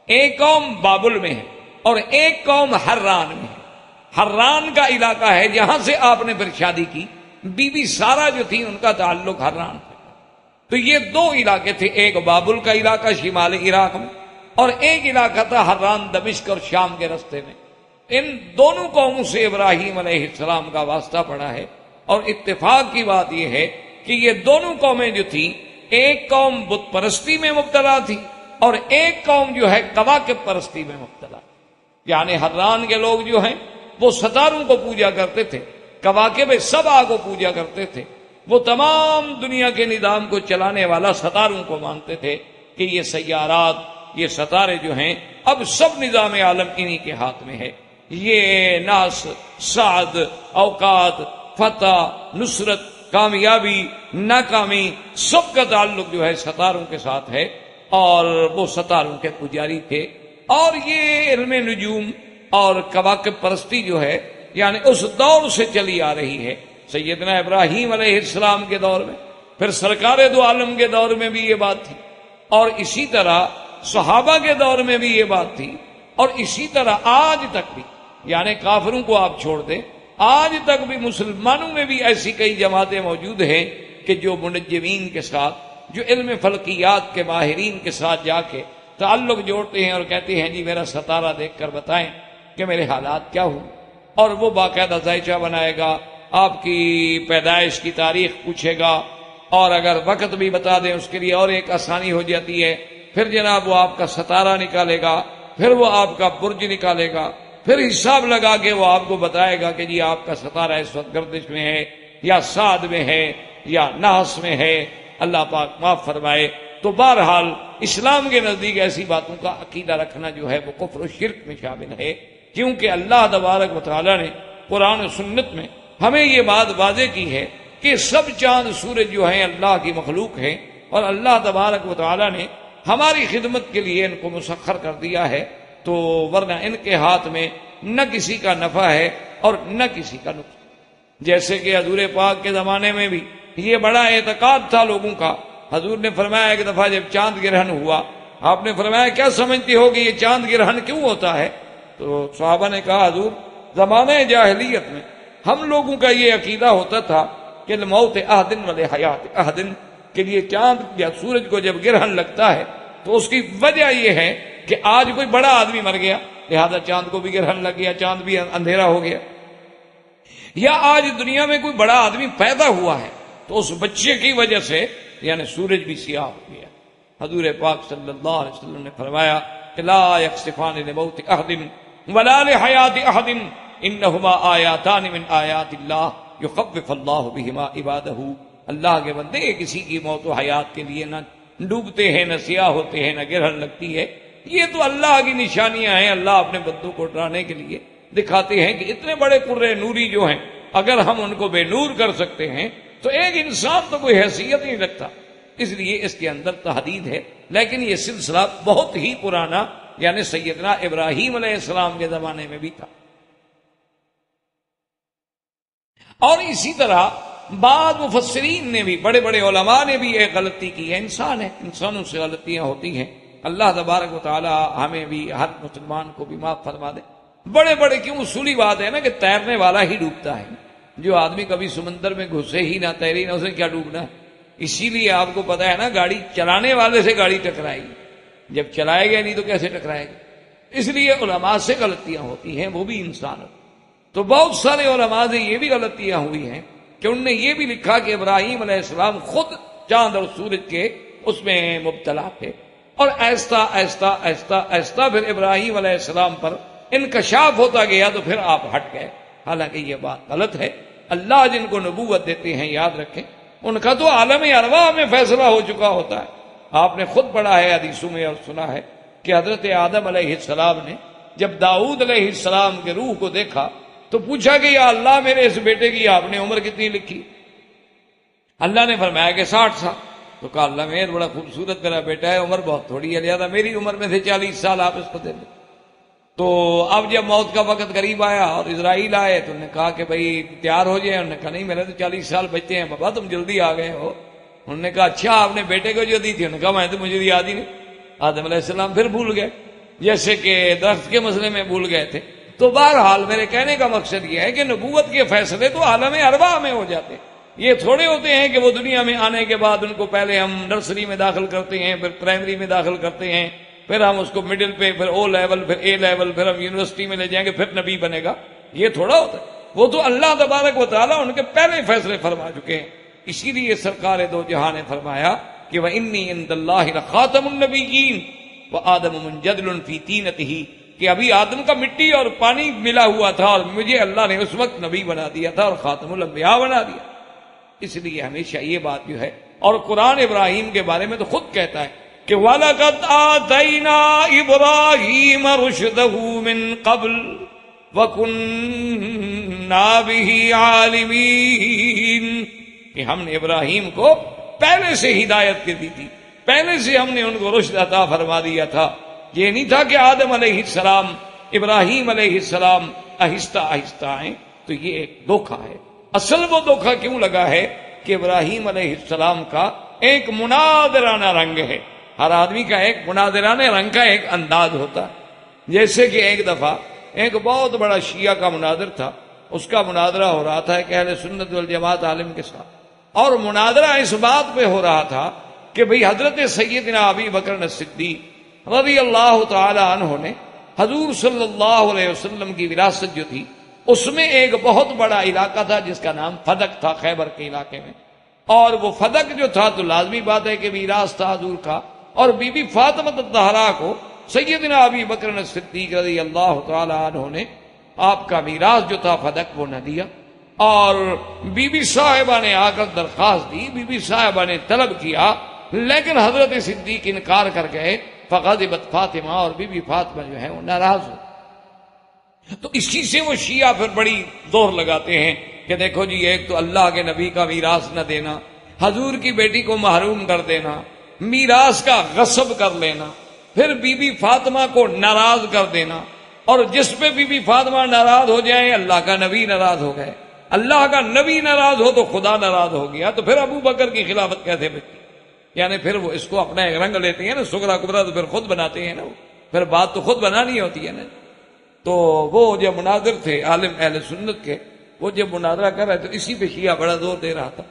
ایک قوم بابل میں ہے اور ایک قوم حران میں ہے. حران کا علاقہ ہے جہاں سے آپ نے پھر شادی کی. بی بی سارا جو تھی ان کا تعلق حران تھا. تو یہ دو علاقے تھے، ایک بابل کا علاقہ شمالی عراق میں اور ایک علاقہ تھا حران دمشق اور شام کے رستے میں. ان دونوں قوموں سے ابراہیم علیہ السلام کا واسطہ پڑا ہے. اور اتفاق کی بات یہ ہے کہ یہ دونوں قومیں جو تھیں، ایک قوم بت پرستی میں مبتلا تھی اور ایک قوم جو ہے کواکب پرستی میں مبتلا. یعنی حران کے لوگ جو ہیں وہ ستاروں کو پوجا کرتے تھے، کواکب سبع کو پوجا کرتے تھے. وہ تمام دنیا کے نظام کو چلانے والا ستاروں کو مانتے تھے کہ یہ سیارات، یہ ستارے جو ہیں اب سب نظام عالم انہی کے ہاتھ میں ہے. یہ ناس، سعد، اوقات، فتح، نصرت، کامیابی، ناکامی، سب کا تعلق جو ہے ستاروں کے ساتھ ہے اور وہ ستاروں کے پجاری تھے. اور یہ علم نجوم اور کواکب پرستی جو ہے یعنی اس دور سے چلی آ رہی ہے. سیدنا ابراہیم علیہ السلام کے دور میں، پھر سرکار دو عالم کے دور میں بھی یہ بات تھی اور اسی طرح صحابہ کے دور میں بھی یہ بات تھی اور اسی طرح آج تک بھی. یعنی کافروں کو آپ چھوڑ دیں، آج تک بھی مسلمانوں میں بھی ایسی کئی جماعتیں موجود ہیں کہ جو منجمین کے ساتھ، جو علم فلکیات کے ماہرین کے ساتھ جا کے تعلق جوڑتے ہیں اور کہتے ہیں جی میرا ستارہ دیکھ کر بتائیں کہ میرے حالات کیا ہوں. اور وہ باقاعدہ ذائچہ بنائے گا، آپ کی پیدائش کی تاریخ پوچھے گا اور اگر وقت بھی بتا دیں اس کے لیے اور ایک آسانی ہو جاتی ہے. پھر جناب وہ آپ کا ستارہ نکالے گا، پھر وہ آپ کا برج نکالے گا، پھر حساب لگا کے وہ آپ کو بتائے گا کہ جی آپ کا ستارہ اس وقت گردش میں ہے یا سعد میں ہے یا نحس میں ہے. اللہ پاک معاف فرمائے. تو بہرحال اسلام کے نزدیک ایسی باتوں کا عقیدہ رکھنا جو ہے وہ کفر و شرک میں شامل ہے، کیونکہ اللہ تبارک و تعالی نے قرآن و سنت میں ہمیں یہ بات واضح کی ہے کہ سب چاند سورج جو ہیں اللہ کی مخلوق ہیں اور اللہ تبارک و تعالی نے ہماری خدمت کے لیے ان کو مسخر کر دیا ہے. تو ورنہ ان کے ہاتھ میں نہ کسی کا نفع ہے اور نہ کسی کا نقصان. جیسے کہ حضور پاک کے زمانے میں بھی یہ بڑا اعتقاد تھا لوگوں کا. حضور نے فرمایا ایک دفعہ جب چاند گرہن ہوا، آپ نے فرمایا کیا سمجھتے ہو کہ یہ چاند گرہن کیوں ہوتا ہے؟ تو صحابہ نے کہا حضور زمانہ جاہلیت میں ہم لوگوں کا یہ عقیدہ ہوتا تھا کہ الموت احدن والحیات احدن، کے لیے چاند یا سورج کو جب گرہن لگتا ہے تو اس کی وجہ یہ ہے کہ آج کوئی بڑا آدمی مر گیا لہذا چاند کو بھی گرہن لگ گیا، چاند بھی اندھیرا ہو گیا، یا آج دنیا میں کوئی بڑا آدمی پیدا ہوا ہے تو اس بچے کی وجہ سے یعنی سورج بھی سیاہ ہو گیا. حضور پاک صلی اللہ علیہ وسلم نے فرمایا کہ لا یخسفان لموت احد ولا لحیات احد انہما آیاتان من آیات اللہ یخوف اللہ بہما عبادہ. اللہ کے بندے کسی کی موت و حیات کے لیے نہ ڈوبتے ہیں، نہ سیاہ ہوتے ہیں، نہ گرہن لگتی ہے. یہ تو اللہ کی نشانیاں ہیں، اللہ اپنے بندوں کو ڈرانے کے لیے دکھاتے ہیں کہ اتنے بڑے قرے نوری جو ہیں اگر ہم ان کو بے نور کر سکتے ہیں تو ایک انسان تو کوئی حیثیت نہیں رکھتا. اس لیے اس کے اندر تحدید ہے. لیکن یہ سلسلہ بہت ہی پرانا یعنی سیدنا ابراہیم علیہ السلام کے زمانے میں بھی تھا. اور اسی طرح بعض مفسرین نے بھی، بڑے بڑے علماء نے بھی ایک غلطی کی ہے. انسان ہے، انسانوں سے غلطیاں ہوتی ہیں. اللہ تبارک و تعالی ہمیں بھی، ہر مسلمان کو بھی معاف فرما دے. بڑے بڑے کیوں اصولی بات ہے نا کہ تیرنے والا ہی ڈوبتا ہے. جو آدمی کبھی سمندر میں گھسے ہی نہ، تیری نہ، اسے کیا ڈوبنا ہے. اسی لیے آپ کو پتا ہے نا، گاڑی چلانے والے سے گاڑی ٹکرائے گی، جب چلائے گا نہیں تو کیسے ٹکرائے گی. اس لیے علماء سے غلطیاں ہوتی ہیں، وہ بھی انسان ہو. تو بہت سارے علماء سے یہ بھی غلطیاں ہوئی ہیں کہ انہوں نے یہ بھی لکھا کہ ابراہیم علیہ السلام خود چاند اور سورج کے اس میں مبتلا تھے، اور ایستا ایستا ایستا ایستا پھر ابراہیم علیہ السلام پر انکشاف ہوتا گیا تو پھر آپ ہٹ گئے. حالانکہ یہ بات غلط ہے. اللہ جن کو نبوت دیتے ہیں، یاد رکھیں، ان کا تو عالم ارواح میں فیصلہ ہو چکا ہوتا ہے. آپ نے خود پڑھا ہے حدیثوں میں اور سنا ہے کہ حضرت آدم علیہ السلام نے جب داؤد علیہ السلام کے روح کو دیکھا تو پوچھا کہ یا اللہ، میرے اس بیٹے کی آپ نے عمر کتنی لکھی؟ اللہ نے فرمایا کہ 60 سال. تو کہا اللہ میرے بڑا خوبصورت میرا بیٹا ہے، عمر بہت تھوڑی ہے، لہٰذا میری عمر میں سے 40 سال آپ اس کو دے دیں. تو اب جب موت کا وقت قریب آیا اور اسرائیل آئے تو انہوں نے کہا کہ بھائی تیار ہو جائے. انہوں نے کہا نہیں، میرے تو 40 سال بچے ہیں بابا، تم جلدی آ گئے ہو. انہوں نے کہا اچھا آپ نے بیٹے کو جو دی تھی؟ انہوں نے کہا میں تو مجھے یاد ہی نہیں. آدم علیہ السلام پھر بھول گئے، جیسے کہ درخت کے مسئلے میں بھول گئے تھے. تو بہرحال میرے کہنے کا مقصد یہ ہے کہ نبوت کے فیصلے تو عالم ارواح میں ہو جاتے. یہ تھوڑے ہوتے ہیں کہ وہ دنیا میں آنے کے بعد ان کو پہلے ہم نرسری میں داخل کرتے ہیں، پھر پرائمری میں داخل کرتے ہیں، پھر ہم اس کو مڈل پہ، پھر او لیول، پھر اے لیول، پھر ہم یونیورسٹی میں لے جائیں گے، پھر نبی بنے گا. یہ تھوڑا ہوتا ہے. وہ تو اللہ تبارک و تعالیٰ ان کے پہلے فیصلے فرما چکے ہیں. اسی لیے سرکار دو جہاں نے فرمایا کہ وَإِنِّي عِندَ اللَّهِ لَخَاتَمُ النَّبِيِّينَ وَآدَمُ مُنْجَدْلٌ فِي طِينَتِهِ، کہ ابھی آدم کا مٹی اور پانی ملا ہوا تھا اور مجھے اللہ نے اس وقت نبی بنا دیا تھا اور خاتم الانبیاء بنا دیا. اس لیے ہمیشہ یہ بات جو ہے، اور قرآن ابراہیم کے بارے میں تو خود کہتا ہے کہ وَلَقَدْ آتَيْنَا إِبْرَاهِيمَ رُشْدَهُ مِنْ قَبْلُ وَكُنَّا بِهِ عَالِمِينَ، کہ ہم نے ابراہیم کو پہلے سے ہدایت کے دی تھی، پہلے سے ہم نے ان کو رشد عطا فرما دیا تھا. یہ نہیں تھا کہ آدم علیہ السلام، ابراہیم علیہ السلام آہستہ آہستہ آئیں. تو یہ ایک دھوکہ ہے. اصل وہ دھوکہ کیوں لگا ہے کہ ابراہیم علیہ السلام کا ایک مناظرانہ رنگ ہے. ہر آدمی کا ایک مناظرانہ رنگ کا ایک انداز ہوتا ہے. جیسے کہ ایک دفعہ ایک بہت بڑا شیعہ کا مناظر تھا، اس کا مناظرہ ہو رہا تھا ایک اہل سنت والجماعت عالم کے ساتھ، اور مناظرہ اس بات پہ ہو رہا تھا کہ بھئی حضرت سیدنا ابی بکر الصدیق رضی اللہ تعالی عنہ نے حضور صلی اللہ علیہ وسلم کی وراثت جو تھی، اس میں ایک بہت بڑا علاقہ تھا جس کا نام فدق تھا، خیبر کے علاقے میں. اور وہ فدق جو تھا تو لازمی بات ہے کہ میراث تھا حضور کا، اور بی بی فاطمہ الزہرا کو سیدنا ابی بکر الصدیق رضی اللہ تعالی عنہ نے آپ کا میراث جو تھا فدق وہ نہ دیا. اور بی بی صاحبہ نے آ کر درخواست دی، بی بی صاحبہ نے طلب کیا، لیکن حضرت صدیق انکار کر گئے. فغضبت فاطمہ، اور بی بی فاطمہ جو ہے وہ ناراض ہو. تو اسی سے وہ شیعہ پھر بڑی زور لگاتے ہیں کہ دیکھو جی، ایک تو اللہ کے نبی کا میراث نہ دینا، حضور کی بیٹی کو محروم کر دینا، میراث کا غصب کر لینا، پھر بی بی فاطمہ کو ناراض کر دینا، اور جس پہ بی بی فاطمہ ناراض ہو جائے اللہ کا نبی ناراض ہو گئے. اللہ کا نبی ناراض ہو تو خدا ناراض ہو گیا، تو پھر ابو بکر کی خلافت کیسے بچی؟ یعنی پھر وہ اس کو اپنا ایک رنگ لیتے ہیں نا، سغرا کبرا تو پھر خود بناتے ہیں نا، پھر بات تو خود بنانی ہوتی ہے نا. تو وہ جب مناظر تھے عالم اہل سنت کے، وہ جب مناظرہ کر رہے تو اسی پہ شیعہ بڑا زور دے رہا تھا.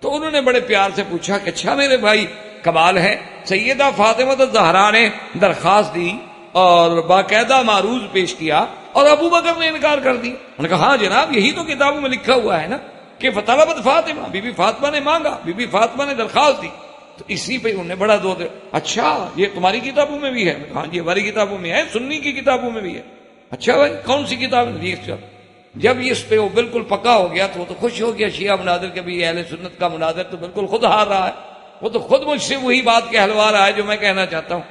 تو انہوں نے بڑے پیار سے پوچھا کہ اچھا میرے بھائی، کمال ہے، سیدہ فاطمہ الزہرا نے درخواست دی اور باقاعدہ معروض پیش کیا اور ابو بکر نے انکار کر دی. انہوں نے کہا ہاں جناب، یہی تو کتابوں میں لکھا ہوا ہے نا کہ فطلبت فاطمہ، بی بی فاطمہ نے مانگا، بی بی فاطمہ نے درخواست دی. تو اسی پہ انہوں نے بڑا زور دیا. اچھا یہ تمہاری کتابوں میں بھی ہے؟ ہاں جی ہماری کتابوں میں ہے، سنی کی کتابوں میں بھی ہے. اچھا بھائی کون سی کتاب؟ جب اس پہ وہ بالکل پکا ہو گیا تو وہ تو خوش ہو گیا شیعہ مناظر کے بھی، اہل سنت کا مناظر تو بالکل خود ہار رہا ہے، وہ تو خود مجھ سے وہی بات کہلوا رہا ہے جو میں کہنا چاہتا ہوں.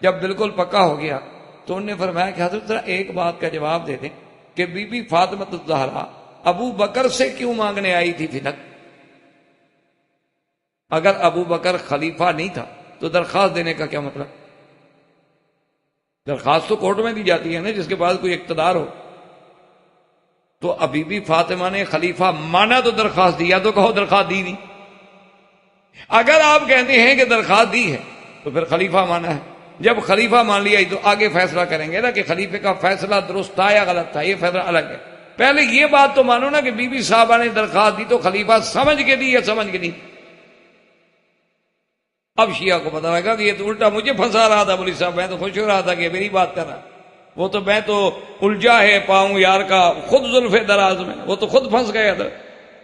جب بالکل پکا ہو گیا تو انہوں نے فرمایا کہ حضرت ذرا ایک بات کا جواب دے دیں کہ بی بی فاطمہ الزہرا ابو بکر سے کیوں مانگنے آئی تھی فدق؟ اگر ابو بکر خلیفہ نہیں تھا تو درخواست دینے کا کیا مطلب؟ درخواست تو کورٹ میں دی جاتی ہے نا، جس کے پاس کوئی اقتدار ہو. تو ابھی بھی فاطمہ نے خلیفہ مانا تو درخواست دیا، تو کہو درخواست دی نہیں۔ اگر آپ کہتے ہیں کہ درخواست دی ہے تو پھر خلیفہ مانا ہے، جب خلیفہ مان لیا تو آگے فیصلہ کریں گے نا کہ خلیفے کا فیصلہ درست تھا یا غلط تھا، یہ فیصلہ الگ ہے۔ پہلے یہ بات تو مانو نا کہ بی بی صاحبہ نے درخواست دی تو خلیفہ سمجھ کے دی یا سمجھ کے نہیں۔ اب شیعہ کو پتا لگا کہ یہ تو الٹا مجھے پھنسا رہا تھا، مولوی صاحب میں تو خوش ہو رہا تھا کہ میری بات کر رہا، وہ تو میں تو الجھا ہے پاؤں یار کا خود زلف دراز میں، وہ تو خود پھنس گیا تھا،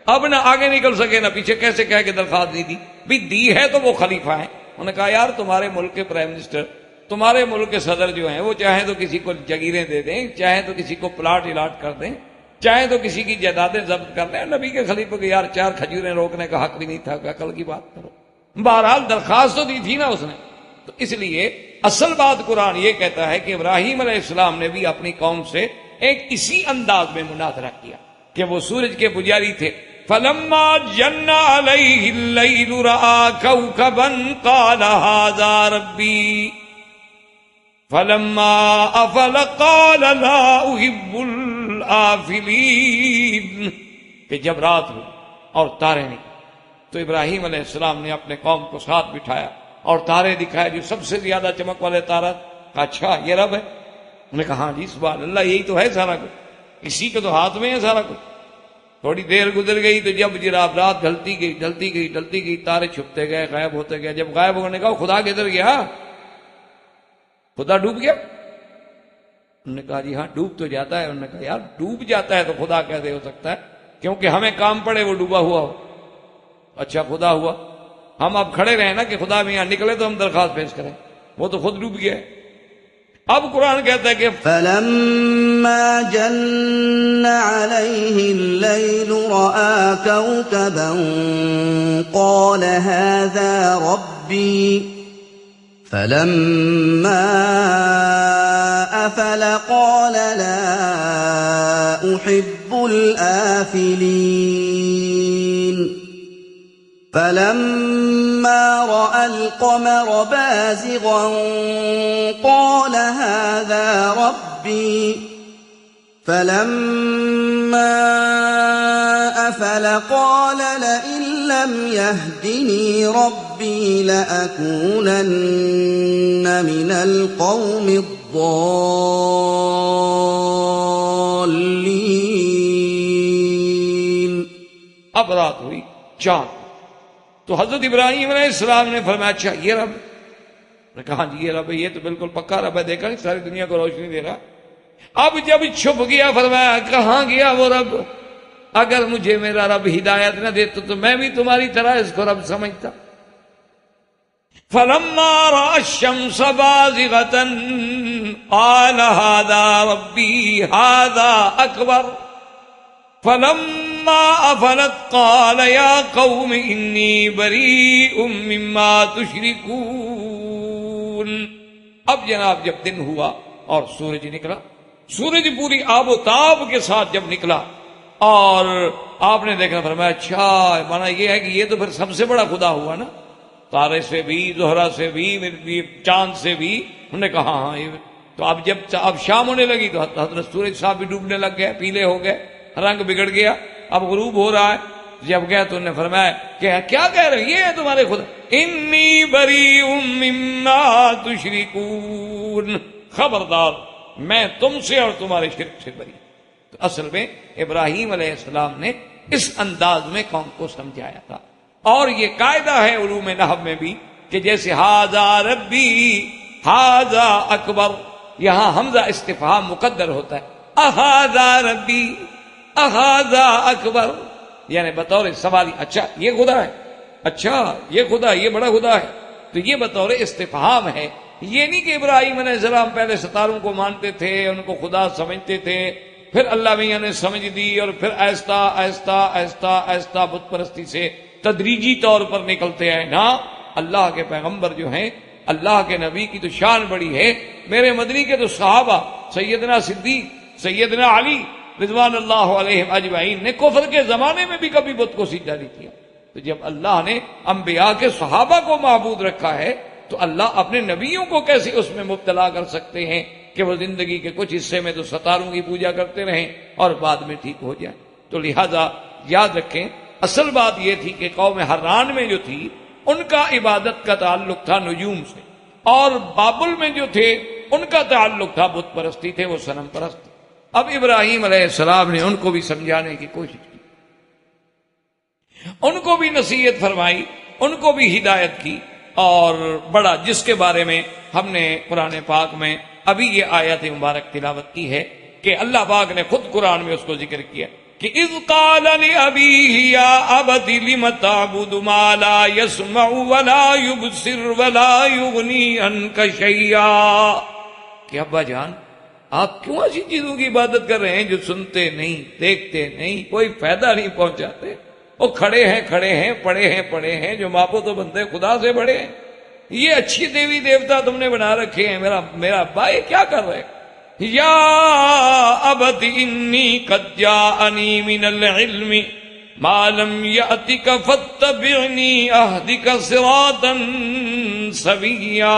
اب نہ آگے نکل سکے نہ پیچھے، کیسے کہہ کے درخواست نہیں دی؟ بھی دی ہے تو وہ خلیفہ ہیں۔ انہوں نے کہا یار تمہارے ملک کے پرائم منسٹر، تمہارے ملک کے صدر جو ہیں وہ چاہیں تو کسی کو جگیریں دے دیں، چاہیں تو کسی کو پلاٹ الاٹ کر دیں، چاہیں تو کسی کی جائیدادیں ضبط کر لیں، نبی کے خلیفہ کو یار 4 کھجوریں روکنے کا حق بھی نہیں تھا، عقل کی بات کرو۔ بہرحال درخواست تو دی تھی نا اس نے، تو اس لیے اصل بات قرآن یہ کہتا ہے کہ ابراہیم علیہ السلام نے بھی اپنی قوم سے ایک اسی انداز میں مناظرہ کیا کہ وہ سورج کے پجاری تھے۔ فَلَمَّا جَنَّ عَلَيْهِ اللَّيْلُ رَأَىٰ كَوْكَبًا قَالَ هَٰذَا رَبِّي فَلَمَّا أَفَلَ قَالَ لَا أُحِبُّ الْآفِلِينَ، کہ جب رات ہوئی اور تارے نکلے تو ابراہیم علیہ السلام نے اپنے قوم کو ساتھ بٹھایا اور تارے دکھائے، جو سب سے زیادہ چمک والے تارا۔ کہا اچھا یہ رب ہے؟ انہوں نے کہا ہاں جی سبحان اللہ، یہی تو ہے سارا کچھ، اسی کے تو ہاتھ میں ہے سارا کچھ۔ تھوڑی دیر گزر گئی تو جب جناب رات ڈھلتی گئی ڈھلتی گئی ڈھلتی گئی، تارے چھپتے گئے غائب ہوتے گئے۔ جب غائب ہونے کا خدا کدھر گیا؟ خدا ڈوب گیا؟ انہوں نے کہا جی ہاں ڈوب تو جاتا ہے۔ انہوں نے کہا یار ڈوب جاتا ہے تو خدا کیسے ہو سکتا ہے؟ کیونکہ ہمیں کام پڑے وہ ڈوبا ہوا ہو۔ اچھا خدا ہوا، ہم اب کھڑے رہے نا کہ خدا میں یہاں نکلے تو ہم درخواست پیش کریں، وہ تو خود ڈوب گیا ہے۔ اب قرآن کہتا ہے کہ فَلَمَّا جَنَّ عَلَيْهِ اللَّيْلُ رَأَىٰ كَوْكَبًا قَالَ هَٰذَا رَبِّي فَلَمَّا أَفَلَ قَالَ لَا أُحِبُّ الْآفِلِينَ فَلَمَّا رَأَى الْقَمَرَ بَازِغًا قَالَ هَٰذَا رَبِّي فَلَمَّا أَفَلَ قَالَ لَئِن لَّمْ يَهْدِنِي رَبِّي لَأَكُونَنَّ مِنَ الْقَوْمِ الضَّالِّينَ۔ اب رات ہوئی، چاند، تو حضرت ابراہیم علیہ السلام نے فرمایا اچھا یہ رب؟ نے کہا جی یہ رب ہے، یہ تو بالکل پکا رب ہے، دیکھا ساری دنیا کو روشنی دے رہا۔ اب جب چھپ گیا فرمایا کہاں گیا وہ رب؟ اگر مجھے میرا رب ہدایت نہ دیتا تو میں بھی تمہاری طرح اس کو رب سمجھتا۔ فَلَمَّا رَأَى الشَّمْسَ بَازِغَةً قَالَ هَٰذَا رَبِّي هَٰذَا أَكْبَرُ فَلَمَّا أَفَلَتْ قَالَ يَا قَوْمِ إِنِّي بَرِيءٌ مِّمَّا تُشْرِكُونَ۔ اب جناب جب دن ہوا اور سورج نکلا، سورج پوری آب و تاب کے ساتھ جب نکلا اور آپ نے دیکھنا فرمایا اچھا مانا یہ ہے کہ یہ تو پھر سب سے بڑا خدا ہوا نا، تارے سے بھی، زہرہ سے بھی، چاند سے بھی۔ انہوں نے کہا ہاں یہ تو اب جب اب شام ہونے لگی تو حضرت سورج صاحب بھی ڈوبنے لگ گئے، پیلے ہو گئے، رنگ بگڑ گیا، اب غروب ہو رہا ہے۔ جب گیا تو انہوں نے فرمایا کہ کیا کہہ رہے یہ ہے تمہارے خدا؟ انی بریء مما تشرکون، خبردار میں تم سے اور تمہارے شرک سے بری۔ تو اصل میں ابراہیم علیہ السلام نے اس انداز میں قوم کو سمجھایا تھا، اور یہ قاعدہ ہے علوم نحو میں بھی کہ جیسے ھذا ربی ھذا اکبر، یہاں حمزہ استفہام مقدر ہوتا ہے، اھذا ربی اھذا اکبر، یعنی بطور سوالی اچھا یہ خدا ہے، اچھا یہ خدا، یہ بڑا خدا ہے، تو یہ بطور استفہام ہے۔ یہ نہیں کہ ابراہیم علیہ السلام پہلے ستاروں کو مانتے تھے، ان کو خدا سمجھتے تھے، پھر اللہ میاں نے سمجھ دی اور پھر آہستہ آہستہ آہستہ آہستہ بت پرستی سے تدریجی طور پر نکلتے ہیں۔ نا، اللہ کے پیغمبر جو ہیں، اللہ کے نبی کی تو شان بڑی ہے، میرے مدنی کے تو صحابہ سیدنا صدیق، سیدنا علی رضوان اللہ علیہم اجمعین نے کفر کے زمانے میں بھی کبھی بت کو سجدہ نہیں کیا۔ تو جب اللہ نے انبیاء کے صحابہ کو معبود رکھا ہے تو اللہ اپنے نبیوں کو کیسے اس میں مبتلا کر سکتے ہیں؟ کہ وہ زندگی کے کچھ حصے میں تو ستاروں کی پوجا کرتے رہیں اور بعد میں ٹھیک ہو جائیں. تو لہذا یاد رکھیں اصل بات یہ تھی کہ قوم حران میں جو تھی ان کا عبادت کا تعلق تھا نجوم سے، اور بابل میں جو تھے ان کا تعلق تھا بت پرستی تھے، وہ صنم پرست. اب ابراہیم علیہ السلام نے ان کو بھی سمجھانے کی کوشش کی، ان کو بھی نصیحت فرمائی، ان کو بھی ہدایت کی. اور بڑا جس کے بارے میں ہم نے قرآن پاک میں ابھی یہ آیت مبارک تلاوت کی ہے کہ اللہ پاک نے خود قرآن میں اس کو ذکر کیا کہ اذ قال لأبيه يا أبت لم تعبد ما لا يسمع ولا يبصر ولا يغني عنك شيئا، کہ ابا جان آپ کیوں ایسی چیزوں کی عبادت کر رہے ہیں جو سنتے نہیں، دیکھتے نہیں، کوئی فائدہ نہیں پہنچاتے. وہ کھڑے ہیں پڑے ہیں جو ماپو تو بندے خدا سے بڑے ہیں. یہ اچھی دیوی دیوتا تم نے بنا رکھے ہیں، میرا ابا یہ کیا کر رہے؟ یا ابت انی قد جاءنی من العلم ما لم یأتک فاتبعنی اہدک صراطا سویا.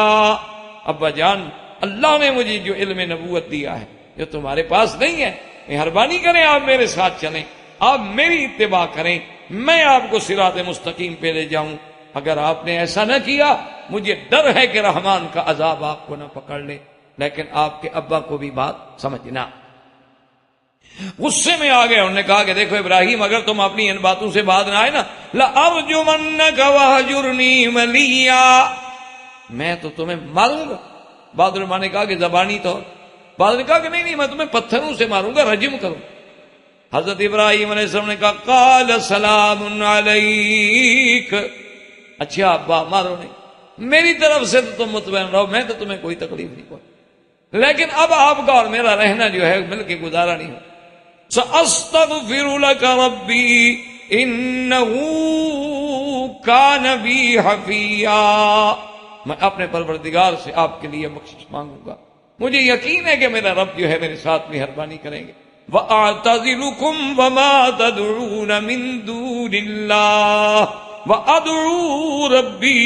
ابا جان اللہ نے مجھے جو علم نبوت دیا ہے جو تمہارے پاس نہیں ہے، مہربانی کریں آپ میرے ساتھ چلیں، آپ میری اتباع کریں، میں آپ کو صراط مستقیم پہ لے جاؤں. اگر آپ نے ایسا نہ کیا مجھے ڈر ہے کہ رحمان کا عذاب آپ کو نہ پکڑ لے. لیکن آپ کے ابا کو بھی بات سمجھنا. غصے میں آ گئے، انہوں نے کہا کہ دیکھو ابراہیم اگر تم اپنی ان باتوں سے بعد نہ آئے نا لَأَرْجُمَنَّكَ وَهْجُرْنِي مَلِيًّا، میں تو تمہیں ماروں گا. بعض علماء نے کہا کہ زبانی طور، بعض نے کہا کہ نہیں میں تمہیں پتھروں سے ماروں گا، رجم کروں. حضرت ابراہیم علیہ السلام نے کہا قال سلام علیک، اچھا ابا مارو نہیں، میری طرف سے تو تم مطمئن رہو، میں تو تمہیں کوئی تکلیف نہیں پہنچ، لیکن اب آپ کا اور میرا رہنا جو ہے مل کے گزارا نہیں ہو. سأستغفر لك ربی انہ کان بی حفیا، میں اپنے پروردگار سے آپ کے لیے بخشش مانگوں گا، مجھے یقین ہے کہ میرا رب جو ہے میرے ساتھ مہربانی کریں گے. وَأَعْتَزِلُكُمْ وَمَا تَدْعُونَ مِن دُونِ اللَّهِ وَأَدْعُو رَبِّي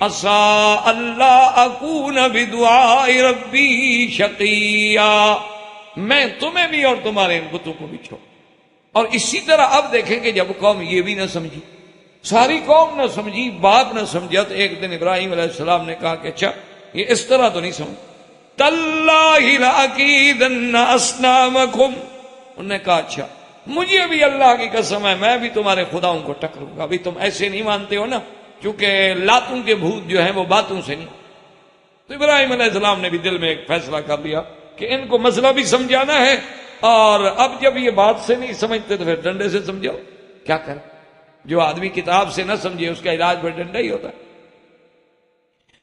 عَسَىٰ أَلَّا أَكُونَ بِدُعَاءِ رَبِّي شَقِيًّا. میں تمہیں بھی اور تمہارے ان بتوں کو بھی چھوڑ. اور اسی طرح اب دیکھیں کہ جب قوم یہ بھی نہ سمجھی، ساری قوم نہ سمجھی، باپ نہ سمجھا، تو ایک دن ابراہیم علیہ السلام نے کہا کہ اچھا یہ اس طرح تو نہیں سمجھ. تَاللَّهِ لَأَكِيدَنَّ أَصْنَامَكُمْ، انہوں نے کہا اچھا مجھے بھی اللہ کی قسم ہے میں بھی تمہارے خداؤں کو ٹکروں گا. ابھی تم ایسے نہیں مانتے ہو نا، کیونکہ لاتوں کے بھوت جو ہیں وہ باتوں سے نہیں. تو ابراہیم علیہ السلام نے بھی دل میں ایک فیصلہ کر لیا کہ ان کو مسئلہ بھی سمجھانا ہے، اور اب جب یہ بات سے نہیں سمجھتے تو پھر ڈنڈے سے سمجھاؤ. کیا کریں، جو آدمی کتاب سے نہ سمجھے اس کا علاج پھر ڈنڈا ہی ہوتا ہے.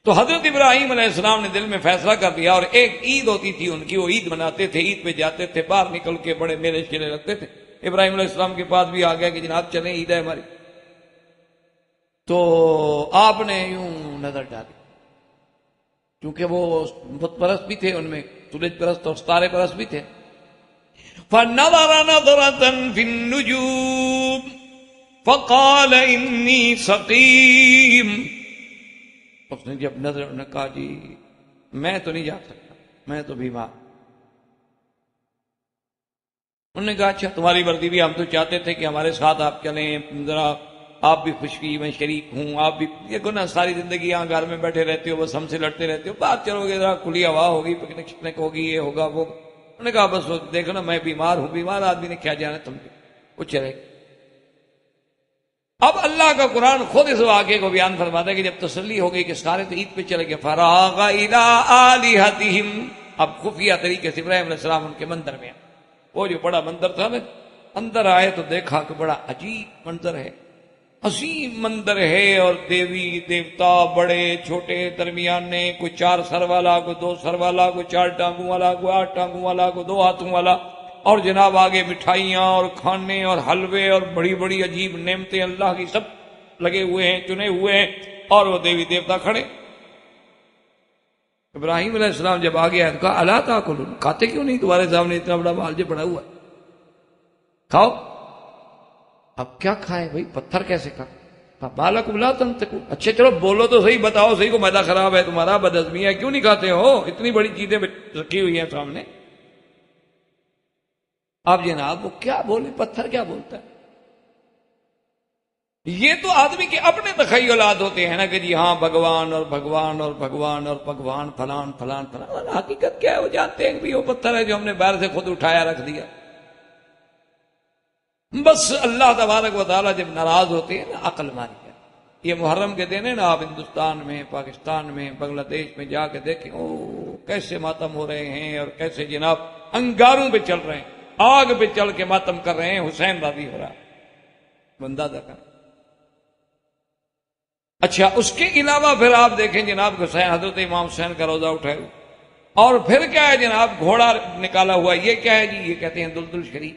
تو حضرت ابراہیم علیہ السلام نے دل میں فیصلہ کر لیا، اور ایک عید ہوتی تھی ان کی، وہ عید مناتے تھے، عید پہ جاتے تھے، باہر نکل کے بڑے میلے شیلے رکھتے تھے. ابراہیم علیہ السلام کے پاس بھی آ گیا کہ جناب چلیں عید ہے ہماری. تو آپ نے یوں نظر ڈالی، کیونکہ وہ بت پرست بھی تھے، ان میں سورج پرست اور ستارے پرست بھی تھے. فَنَظَرَ نَظْرَةً فِي النُّجُومِ فَقَالَ إِنِّي سَقِيمٌ. اس نے جب نظر نے کہا جی میں تو نہیں جا سکتا، میں تو بیمار. انہوں نے کہا اچھا تمہاری مرضی بھی، ہم تو چاہتے تھے کہ ہمارے ساتھ آپ چلیں، ذرا آپ بھی خوشی میں شریک ہوں. آپ بھی دیکھو نا ساری زندگی یہاں گھر میں بیٹھے رہتے ہو، بس ہم سے لڑتے رہتے ہو، بات چلو گے ذرا کھلی ہوا ہوگی، پکنک شکنک ہوگی، یہ ہوگا وہ. انہوں نے کہا بس دیکھو نا میں بیمار ہوں، بیمار آدمی نے کیا جانا تم کو، وہ چلے. اب اللہ کا قرآن خود اس واقعے کو بیان فرماتا ہے کہ جب تسلی ہو گئی کہ سارے تو عید پہ چلے گئے، فراغ الی آلہتہم، اب خفیہ طریقے سے ابراہیم علیہ السلام ان کے مندر میں، وہ جو بڑا مندر تھا نا، اندر آئے تو دیکھا کہ بڑا عجیب منظر ہے، عظیم مندر ہے، اور دیوی دیوتا بڑے چھوٹے درمیانے، کوئی 4 سر والا، کوئی 2 سر والا، کوئی 4 ٹانگوں والا، کوئی 8 ٹانگوں والا، کوئی 2 ہاتھوں والا، اور جناب آگے مٹھائیاں اور کھانے اور حلوے اور بڑی بڑی عجیب نعمتیں اللہ کی سب لگے ہوئے ہیں، چنے ہوئے ہیں، اور وہ دیوی دیوتا کھڑے. ابراہیم علیہ السلام جب آگے آئے تو کہا الا تاکلون، کھاتے کیوں نہیں، تمہارے سامنے اتنا بڑا مال جو پڑا ہوا ہے، کھاؤ. اب کیا کھائے بھائی، پتھر کیسے کھائے؟ بالکم لا تنطقون، اچھا چلو بولو تو صحیح، بتاؤ صحیح کو معدہ خراب ہے تمہارا، بدہضمی ہے، کیوں نہیں کھاتے ہو؟ اتنی بڑی چیزیں رکھی ہوئی ہیں سامنے. اب جناب وہ کیا بولے، پتھر کیا بولتا ہے؟ یہ تو آدمی کے اپنے تخیلات ہوتے ہیں نا کہ جی ہاں بھگوان اور بھگوان اور بھگوان اور بھگوان فلان فلان فلان. حقیقت کیا ہے وہ جانتے ہیں کہ وہ پتھر ہے جو ہم نے باہر سے خود اٹھایا رکھ دیا. بس اللہ تبارک و تعالیٰ جب ناراض ہوتے ہیں نا عقل ماری ہے. یہ محرم کے دن ہے نا، آپ ہندوستان میں، پاکستان میں، بنگلہ دیش میں جا کے دیکھیں، او کیسے ماتم ہو رہے ہیں اور کیسے جناب انگاروں پہ چل رہے ہیں، آگ پہ چل کے ماتم کر رہے ہیں. حسین راضی ہو رہا ہے، بندہ دیکھا. اچھا اس کے علاوہ پھر آپ دیکھیں جناب حسین، حضرت امام حسین کا روزہ اٹھائے، اور پھر کیا ہے جناب گھوڑا نکالا ہوا. یہ کیا ہے جی؟ یہ کہتے ہیں دلدل شریف.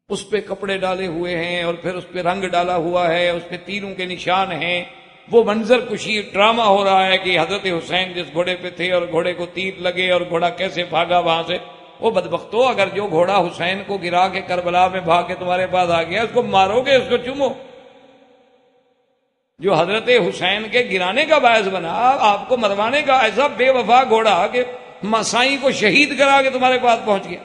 اس پہ کپڑے ڈالے ہوئے ہیں اور پھر اس پہ رنگ ڈالا ہوا ہے، اس پہ تیروں کے نشان ہیں. وہ منظر کشی ڈرامہ ہو رہا ہے کہ حضرت حسین جس گھوڑے پہ تھے اور گھوڑے کو تیر لگے اور گھوڑا کیسے بھاگا وہاں سے. وہ بدبختو، اگر جو گھوڑا حسین کو گرا کے کربلا میں بھاگ کے تمہارے پاس آ گیا، اس کو مارو گے، اس کو چومو. جو حضرت حسین کے گرانے کا باعث بنا، آپ کو مروانے کا ایسا بے وفا گھوڑا کہ مسائی کو شہید کرا کے تمہارے پاس پہنچ گیا.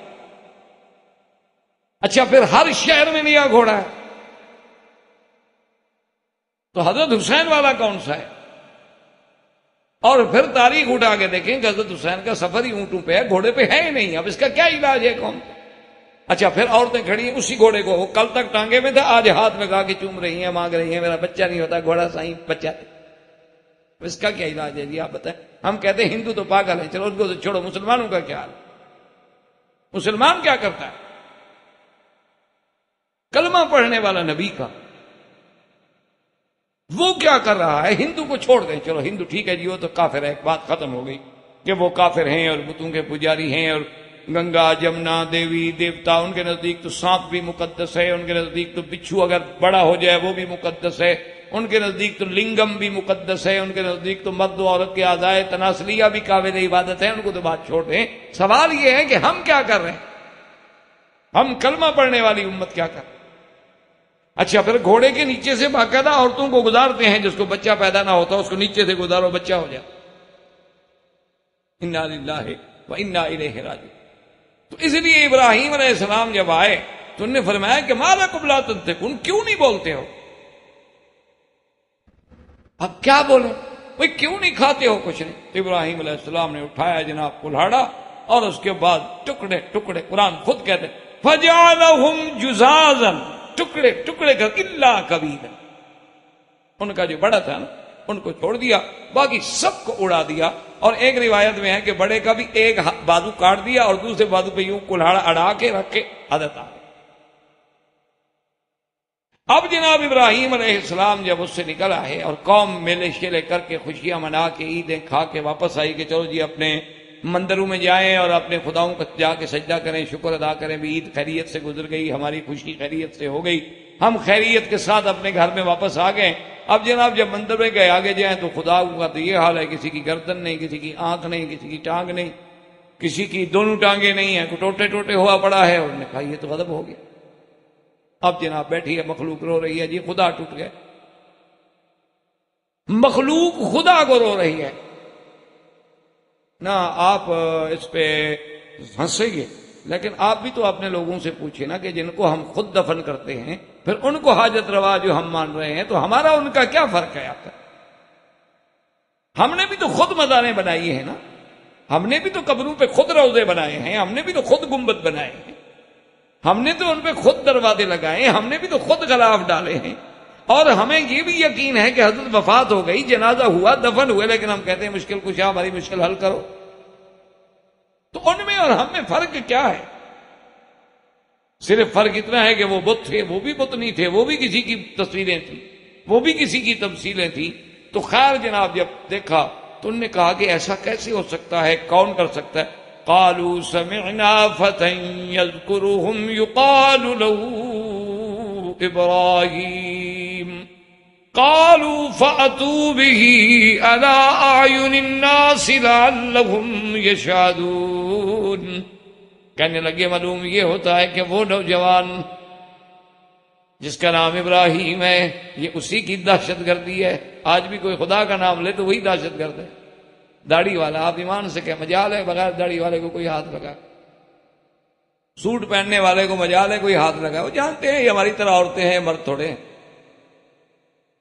اچھا پھر ہر شہر میں نیا گھوڑا ہے، تو حضرت حسین والا کون سا ہے؟ اور پھر تاریخ اٹھا کے دیکھیں کہ حضرت حسین کا سفر ہی اونٹوں پہ ہے، گھوڑے پہ ہے ہی نہیں. اب اس کا کیا علاج ہے قوم کو؟ اچھا پھر عورتیں کھڑی ہیں اسی گھوڑے کو، وہ کل تک ٹانگے میں تھا، آج ہاتھ میں لگا کے چوم رہی ہیں، مانگ رہی ہیں میرا بچہ نہیں ہوتا، گھوڑا سائیں بچہ. اس کا کیا علاج ہے جی آپ بتائیں؟ ہم کہتے ہیں ہندو تو پاگل ہے، چلو ان کو تو چھوڑو. مسلمانوں کا کیا حال؟ مسلمان کیا کرتا ہے؟ کلمہ پڑھنے والا نبی کا وہ کیا کر رہا ہے؟ ہندو کو چھوڑ دیں، چلو ہندو ٹھیک ہے جی وہ تو کافر ہے، ایک بات ختم ہو گئی کہ وہ کافر ہیں اور بتوں کے پجاری ہیں، اور گنگا جمنا دیوی دیوتا ان کے نزدیک تو سانپ بھی مقدس ہے، ان کے نزدیک تو بچھو اگر بڑا ہو جائے وہ بھی مقدس ہے، ان کے نزدیک تو لنگم بھی مقدس ہے، ان کے نزدیک تو مرد و عورت کے اعضائے تناسلیہ بھی قابل عبادت ہے. ان کو تو بات چھوڑ دیں. سوال یہ ہے کہ ہم کیا کر رہے ہیں؟ ہم کلمہ پڑھنے والی امت کیا کر رہے ہیں؟ اچھا پھر گھوڑے کے نیچے سے باقاعدہ عورتوں کو گزارتے ہیں، جس کو بچہ پیدا نہ ہوتا اس کو نیچے سے گزارو، بچہ ہو جائے. انا للہ و انا الیہ راجعون. تو اس لیے ابراہیم علیہ السلام جب آئے تو انہوں نے فرمایا کہ ما لکم لا تنطقون، کیوں نہیں بولتے ہو؟ اب کیا بولیں بھئی، کیوں نہیں کھاتے ہو کچھ نہیں؟ تو ابراہیم علیہ السلام نے اٹھایا جناب کلہاڑا، اور اس کے بعد ٹکڑے ٹکڑے، قرآن خود کہتے ہیں فَجَعَلَهُمْ جُزَازًا، ٹکڑے ٹکڑے کر الا کبیرا. ان کا جو بڑا تھا نا ان کو چھوڑ دیا، باقی سب کو اڑا دیا. اور ایک روایت میں ہے کہ بڑے کا بھی ایک بازو کاٹ دیا اور دوسرے بازو پہ یوں کلہاڑا اڑا کے رکھ کے عادت آ گئی. اب جناب ابراہیم علیہ السلام جب اس سے نکل آئے اور قوم میلے شیلے کر کے خوشیاں منا کے عیدیں کھا کے واپس آئی کہ چلو جی اپنے مندروں میں جائیں اور اپنے خداؤں کو جا کے سجدہ کریں، شکر ادا کریں، بھی عید خیریت سے گزر گئی، ہماری خوشی خیریت سے ہو گئی، ہم خیریت کے ساتھ اپنے گھر میں واپس آ گئے. اب جناب جب مندر میں گئے آگے جائیں تو خدا کا تو یہ حال ہے، کسی کی گردن نہیں، کسی کی آنکھ نہیں، کسی کی ٹانگ نہیں، کسی کی دونوں ٹانگیں نہیں ہیں، ٹوٹے ٹوٹے ہوا پڑا ہے. انہوں نے کہا یہ تو غضب ہو گیا. اب جناب بیٹھی ہے مخلوق رو رہی ہے جی خدا ٹوٹ گئے. مخلوق خدا کو رو رہی ہے نا. آپ اس پہ ہنسیں گے لیکن آپ بھی تو اپنے لوگوں سے پوچھیں نا کہ جن کو ہم خود دفن کرتے ہیں پھر ان کو حاجت روا جو ہم مان رہے ہیں، تو ہمارا ان کا کیا فرق ہے آپ کا؟ ہم نے بھی تو خود مزاریں بنائی ہیں نا، ہم نے بھی تو قبروں پہ خود روضے بنائے ہیں، ہم نے بھی تو خود گنبد بنائے ہیں، ہم نے تو ان پہ خود دروازے لگائے ہیں، ہم نے بھی تو خود غلاف ڈالے ہیں. اور ہمیں یہ بھی یقین ہے کہ حضرت وفات ہو گئی، جنازہ ہوا، دفن ہوئے، لیکن ہم کہتے ہیں مشکل کشا ہماری مشکل حل کرو. تو ان میں اور ہم میں فرق کیا ہے؟ صرف فرق اتنا ہے کہ وہ بت تھے، وہ بھی بت نہیں تھے، وہ بھی کسی کی تصویریں تھیں، وہ بھی کسی کی تمثیلیں تھیں. تو خیر جناب جب دیکھا تو انہوں نے کہا کہ ایسا کیسے ہو سکتا ہے، کون کر سکتا ہے؟ قالوا سمعنا فتى يذكرهم يقال له ابراہیم قالوا فأتوا به على أعين الناس لعلهم يشهدون. کہنے لگے معلوم یہ ہوتا ہے کہ وہ نوجوان جس کا نام ابراہیم ہے، یہ اسی کی دہشت گردی ہے۔ آج بھی کوئی خدا کا نام لے تو وہی دہشت گرد ہے۔ داڑھی والا، آپ ایمان سے کیا مجال ہے بغیر داڑھی والے کو کوئی ہاتھ لگا؟ سوٹ پہننے والے کو مجال ہے کوئی ہاتھ لگا؟ وہ جانتے ہیں یہ ہماری طرح عورتیں ہیں، مرد تھوڑے ہیں۔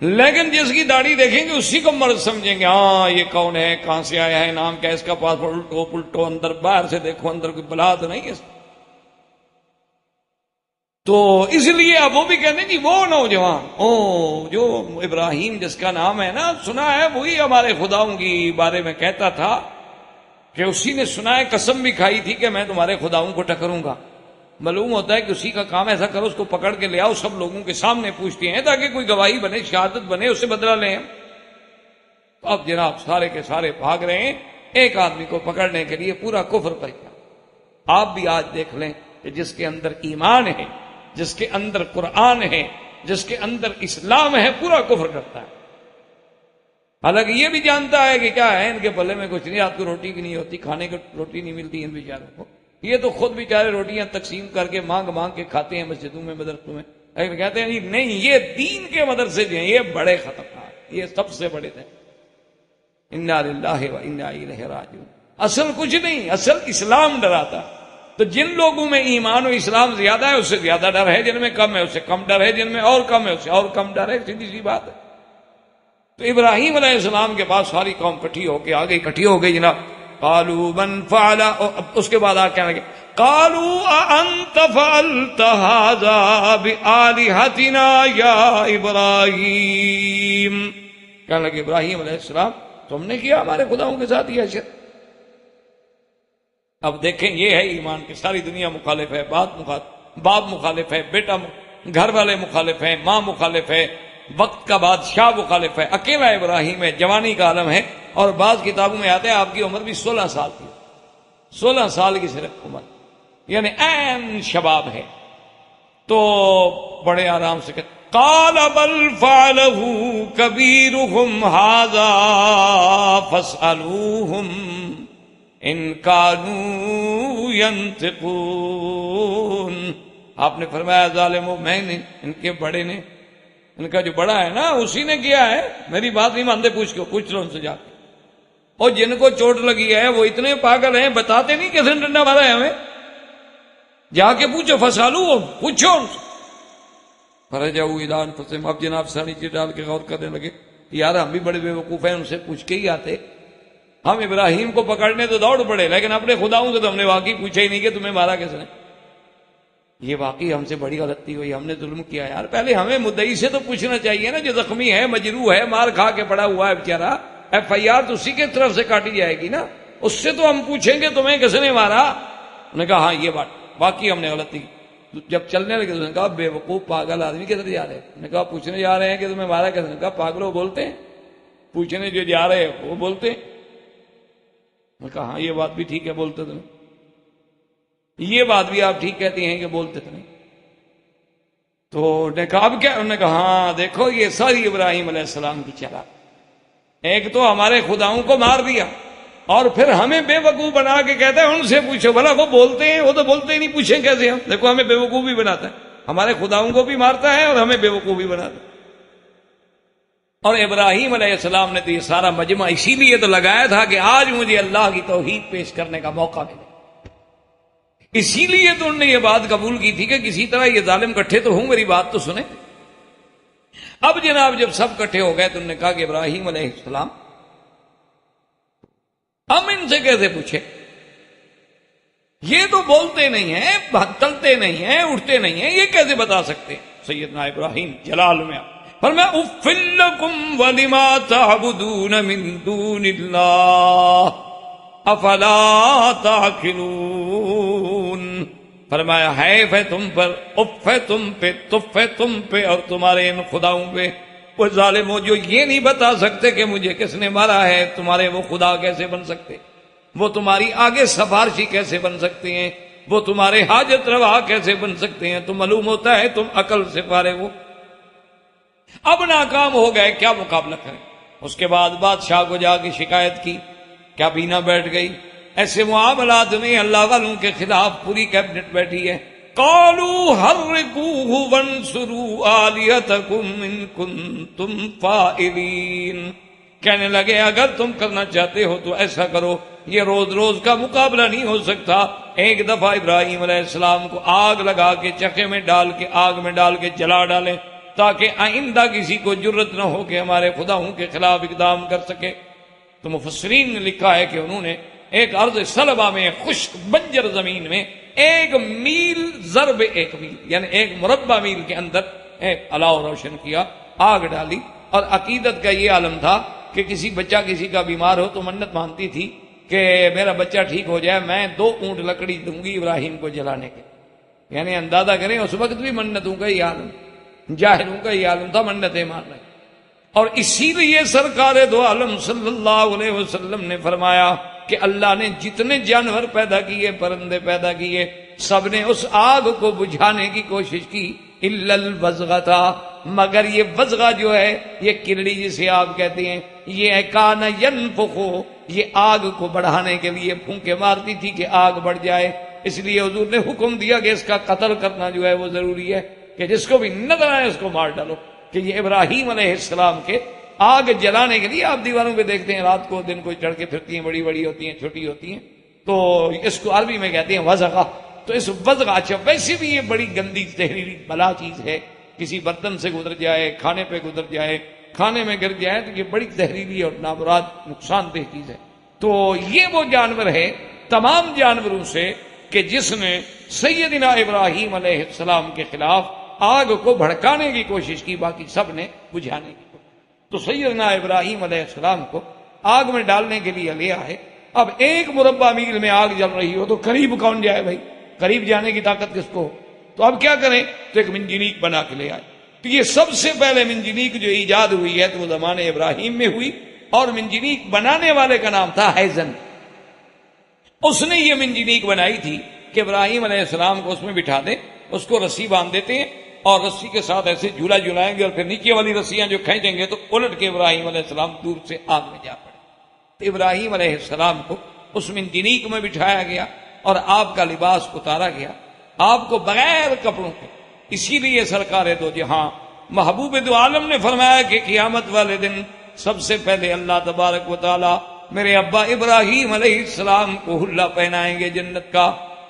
لیکن جس کی داڑھی دیکھیں گے اسی کو مرد سمجھیں گے۔ ہاں یہ کون ہے، کہاں سے آیا ہے، نام کیا ہے اس کا، پاسپورٹ الٹو پلٹو، اندر باہر سے دیکھو اندر کوئی بلا تو نہیں ہے۔ تو اس لیے اب وہ بھی کہتے ہیں جی وہ نوجوان جو ابراہیم جس کا نام ہے نا، سنا ہے وہی ہمارے خداؤں کی بارے میں کہتا تھا کہ اسی نے سنا ہے، قسم بھی کھائی تھی کہ میں تمہارے خداؤں کو ٹکروں گا۔ معلوم ہوتا ہے کہ اسی کا کام ایسا کرو، اس کو پکڑ کے لے آؤ، سب لوگوں کے سامنے پوچھتے ہیں تاکہ کوئی گواہی بنے، شہادت بنے، اسے بدلہ لیں۔ اب جناب سارے کے سارے بھاگ رہے ہیں ایک آدمی کو پکڑنے کے لیے، پورا کفر پر کیا۔ آپ بھی آج دیکھ لیں کہ جس کے اندر ایمان ہے، جس کے اندر قرآن ہے، جس کے اندر اسلام ہے، پورا کفر کرتا ہے۔ حالانکہ یہ بھی جانتا ہے کہ کیا ہے ان کے پلے میں کچھ نہیں، رات کو روٹی بھی نہیں ہوتی، کھانے کو روٹی نہیں ملتی ان بیچاروں کو، یہ تو خود بیچارے روٹیاں تقسیم کر کے مانگ مانگ کے کھاتے ہیں مسجدوں میں، مدرسوں میں۔ لیکن کہتے ہیں نہیں، یہ دین کے مدرسے جو ہیں یہ بڑے خطرناک، یہ سب سے بڑے تھے۔ انا للہ و انا الیہ راجعون۔ اصل کچھ نہیں، اصل اسلام ڈراتا۔ تو جن لوگوں میں ایمان و اسلام زیادہ ہے اس سے زیادہ ڈر ہے، جن میں کم ہے اس سے کم ڈر ہے، جن میں اور کم ہے اس سے اور کم ڈر ہے، سیدھی سی بات ہے۔ تو ابراہیم علیہ السلام کے پاس ساری قوم اکٹھی ہو کے آگے اکٹھی ہو گئی جناب۔ قالوا من فعل، اس کے بعد آ کہنے لگے قالوا اانت فعلت هذا بآلهتنا یا ابراہیم، کہنے لگے ابراہیم علیہ السلام تم نے کیا ہمارے خداؤں کے ساتھ یہ اشر؟ اب دیکھیں یہ ہے ایمان کی ساری دنیا مخالف ہے، باپ مخالف ہے، بیٹا گھر والے مخالف ہیں، ماں مخالف ہے، وقت کا بادشاہ مخالف ہے، اکیلا ابراہیم ہے، جوانی کا عالم ہے، اور بعض کتابوں میں آتا ہے آپ کی عمر بھی 16 سال کی، 16 سال کی صرف عمر، یعنی عین شباب ہے۔ تو بڑے آرام سے کہتے قال بل فعله كبيرهم هذا فاسألوهم ان كانوا ينطقون۔ آپ نے فرمایا ظالمو میں نے، ان کے بڑے نے، ان کا جو بڑا ہے نا اسی نے کیا ہے، میری بات نہیں مانتے، پوچھ لو ان سے جا کے۔ اور جن کو چوٹ لگی ہے وہ اتنے پاگل ہیں، بتاتے نہیں کیسے ڈنڈا مارا ہے ہمیں، جا کے پوچھو، فسالو، پوچھو ان سے۔ فرجعوا الی انفسہم، اب جناب سر نیچے ڈال کے غور کرنے لگے، یار ہم بھی بڑے بے وقوف ہیں، ان سے پوچھ کے ہی آتے، ہم ابراہیم کو پکڑنے تو دوڑ پڑے لیکن اپنے خداؤں سے تو ہم نے واقعی پوچھا ہی نہیں کہ تمہیں مارا کس نے۔ یہ واقعی ہم سے بڑی غلطی ہوئی، ہم نے ظلم کیا یار، پہلے ہمیں مدعی سے تو پوچھنا چاہیے نا، جو زخمی ہے، مجروح ہے، مار کھا کے پڑا ہوا ہے بیچارہ، FIR تو اسی کی طرف سے کاٹی جائے گی نا، اس سے تو ہم پوچھیں گے تمہیں کس نے مارا۔ انہوں نے کہا ہاں یہ بات واقعی ہم نے غلطی کی۔ جب چلنے لگے تو نے کہا بے وقوف پاگل آدمی کدھر جا رہے ہیں؟ انہوں نے کہا پوچھنے جا رہے ہیں کہ تمہیں مارا کس نے؟ کہا پاگلوں بولتے ہیں، پوچھنے جو جا رہے ہیں وہ بولتے ہیں۔ میں کہا ہاں یہ بات بھی ٹھیک ہے، بولتے تو نہیں، یہ بات بھی آپ ٹھیک کہتی ہیں کہ بولتے تو نہیں۔ تو نے کہا اب کیا؟ انہوں نے کہا ہاں دیکھو یہ ساری ابراہیم علیہ السلام کی چلا، ایک تو ہمارے خداؤں کو مار دیا اور پھر ہمیں بے وقوف بنا کے کہتا ہے ان سے پوچھو، بھلا وہ بولتے ہیں؟ وہ تو بولتے ہی نہیں، پوچھیں کیسے ہم؟ دیکھو ہمیں بے وقوف بھی بناتا ہے، ہمارے خداؤں کو بھی مارتا ہے اور ہمیں بے وقوف بھی بناتا ہے۔ اور ابراہیم علیہ السلام نے تو یہ سارا مجمع اسی لیے تو لگایا تھا کہ آج مجھے اللہ کی توحید پیش کرنے کا موقع ملے، اسی لیے تو انہوں نے یہ بات قبول کی تھی کہ کسی طرح یہ ظالم کٹھے تو ہوں، میری بات تو سنیں۔ اب جناب جب سب کٹھے ہو گئے تو انہوں نے کہا کہ ابراہیم علیہ السلام ہم ان سے کیسے پوچھے، یہ تو بولتے نہیں ہیں، چلتے نہیں ہیں، اٹھتے نہیں ہیں، یہ کیسے بتا سکتے؟ سیدنا ابراہیم جلال میں فرمایا اف لکم ولما تعبدون من دون اللہ افلا تعقلون، فرمایا حیف ہے تم پر، اف ہے تم پہ، تف ہے تم پہ اور تمہارے ان خداؤں پہ، وہ ظالموں جو یہ نہیں بتا سکتے کہ مجھے کس نے مارا ہے، تمہارے وہ خدا کیسے بن سکتے، وہ تمہاری آگے سفارشی کیسے بن سکتے ہیں، وہ تمہارے حاجت روا کیسے بن سکتے ہیں؟ تو معلوم ہوتا ہے تم عقل سے فارغ ہو۔ اب ناکام ہو گئے، کیا مقابلہ کریں؟ اس کے بعد بادشاہ کو جا کے شکایت کی، کیا بینا بیٹھ گئی؟ ایسے معاملات میں اللہ والوں کے خلاف پوری کیبنٹ بیٹھی ہے۔ قالوا حرقوه وانصروا آلهتكم ان کنتم فاعلین، کہنے لگے اگر تم کرنا چاہتے ہو تو ایسا کرو، یہ روز روز کا مقابلہ نہیں ہو سکتا، ایک دفعہ ابراہیم علیہ السلام کو آگ لگا کے چکے میں ڈال کے آگ میں ڈال کے جلا ڈالیں تاکہ آئندہ کسی کو جرت نہ ہو کہ ہمارے خداؤں کے خلاف اقدام کر سکے۔ تو مفسرین نے لکھا ہے کہ انہوں نے ایک ارض سلبہ میں خشک بنجر زمین میں 1 میل ضرب 1 میل یعنی 1 مربع میل کے اندر ایک الاؤ روشن کیا، آگ ڈالی، اور عقیدت کا یہ عالم تھا کہ کسی بچہ کسی کا بیمار ہو تو منت مانتی تھی کہ میرا بچہ ٹھیک ہو جائے، میں 2 اونٹ لکڑی دوں گی ابراہیم کو جلانے کے، یعنی اندازہ کریں اس وقت بھی منتوں کا یہ عالم، جاہلوں کا یہ عالم تھا منتیں ماننا۔ اور اسی لیے سرکار دو عالم صلی اللہ علیہ وسلم نے فرمایا کہ اللہ نے جتنے جانور پیدا کیے، پرندے پیدا کیے، سب نے اس آگ کو بجھانے کی کوشش کی الا الوزغۃ، مگر یہ وزغہ جو ہے، یہ کلڑی جسے آپ کہتے ہیں، یہ کان ینفخ، یہ آگ کو بڑھانے کے لیے پھونکے مارتی تھی کہ آگ بڑھ جائے، اس لیے حضور نے حکم دیا کہ اس کا قتل کرنا جو ہے وہ ضروری ہے، کہ جس کو بھی نظر آئے اس کو مار ڈالو۔ کہ یہ ابراہیم علیہ السلام کے آگ جلانے کے لیے آپ دیواروں پہ دیکھتے ہیں رات کو دن کو چڑھ کے پھرتی ہیں، بڑی بڑی ہوتی ہیں، چھوٹی ہوتی ہیں، تو اس کو عربی میں کہتے ہیں وزغہ۔ تو اس وزغہ، اچھا ویسے بھی یہ بڑی گندی زہریلی بلا چیز ہے، کسی برتن سے گزر جائے، کھانے پہ گزر جائے، کھانے میں گر جائے تو یہ بڑی زہریلی اور نامراد نقصان دہ چیز ہے۔ تو یہ وہ جانور ہے تمام جانوروں سے کہ جس نے سیدنا ابراہیم علیہ السلام کے خلاف آگ کو بھڑکانے کی کوشش کی، باقی سب نے بجھانے کی۔ تو سیدنا ابراہیم علیہ السلام کو آگ میں ڈالنے کے لیے لیا ہے۔ اب 1 مربع میل میں آگ جل رہی ہو تو قریب کون جائے بھائی، قریب جانے کی طاقت کس کو ہو؟ تو اب کیا کریں، تو ایک منجنیق بنا کے لے آئے۔ تو یہ سب سے پہلے منجنیق جو ایجاد ہوئی ہے تو وہ زمانے ابراہیم میں ہوئی، اور منجنیق بنانے والے کا نام تھا ہیزن۔ اس نے یہ منجنیق بنائی تھی کہ ابراہیم علیہ السلام کو اس میں بٹھا دیں، اس کو رسی باندھ دیتے ہیں اور رسی کے ساتھ ایسے جھولا جھلائیں گے، اور پھر نیچے والی رسیاں جو کھینچیں گے تو الٹ کے ابراہیم علیہ السلام دور سے آگ میں جا پڑے۔ تو ابراہیم علیہ السلام کو اس منجنیق میں بٹھایا گیا اور آپ کا لباس اتارا گیا، آپ کو بغیر کپڑوں کے۔ اسی لیے سرکار دو جہاں محبوب دو عالم نے فرمایا کہ قیامت والے دن سب سے پہلے اللہ تبارک و تعالی میرے ابا ابراہیم علیہ السلام کو حلہ پہنائیں گے جنت کا۔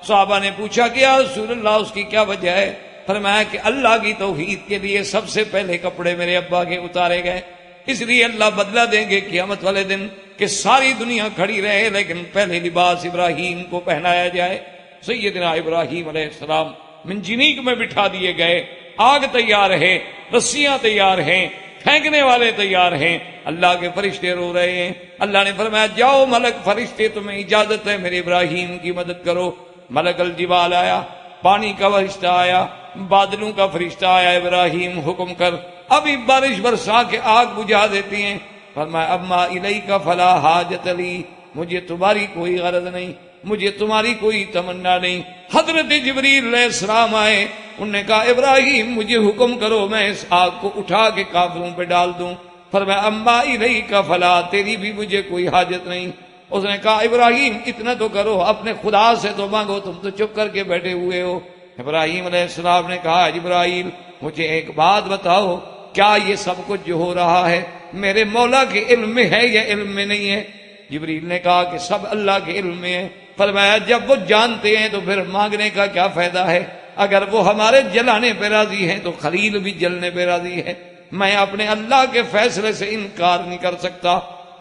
صحابہ نے پوچھا کہ یا رسول اللہ اس کی کیا وجہ ہے؟ فرمایا کہ اللہ کی توحید کے لیے سب سے پہلے کپڑے میرے ابا کے اتارے گئے، اس لیے اللہ بدلہ دیں گے قیامت والے دن کہ ساری دنیا کھڑی رہے لیکن پہلے لباس ابراہیم کو پہنایا جائے۔ سیدنا ابراہیم علیہ السلام منجنیق میں بٹھا دیے گئے، آگ تیار ہے، رسیاں تیار ہیں، پھینکنے والے تیار ہیں، اللہ کے فرشتے رو رہے ہیں۔ اللہ نے فرمایا جاؤ ملک فرشتے تمہیں اجازت ہے میرے ابراہیم کی مدد کرو۔ ملک الجبال آیا، پانی کا فرشتہ آیا، بادلوں کا فرشتہ آیا، ابراہیم حکم کر، ابھی بارش برسا کے آگ بجھا دیتی ہیں۔ فرمایا اما الیک فلا حاجت لی، مجھے تمہاری کوئی غرض نہیں، مجھے تمہاری کوئی تمنا نہیں۔ حضرت جبریل علیہ السلام آئے، انہوں نے کہا ابراہیم مجھے حکم کرو میں اس آگ کو اٹھا کے کافروں پہ ڈال دوں۔ فرمایا اما الیک فلا، تیری بھی مجھے کوئی حاجت نہیں۔ اس نے کہا ابراہیم اتنا تو کرو، اپنے خدا سے تو مانگو، تم تو چپ کر کے بیٹھے ہوئے ہو۔ ابراہیم علیہ السلام نے کہا جبرائیل مجھے ایک بات بتاؤ، کیا یہ سب کچھ جو ہو رہا ہے میرے مولا کے علم میں ہے یا علم میں نہیں ہے؟ جبریل نے کہا کہ سب اللہ کے علم میں ہے۔ فرمایا جب وہ جانتے ہیں تو پھر مانگنے کا کیا فائدہ ہے؟ اگر وہ ہمارے جلانے پہ راضی ہیں تو خلیل بھی جلنے پہ راضی ہے، میں اپنے اللہ کے فیصلے سے انکار نہیں کر سکتا۔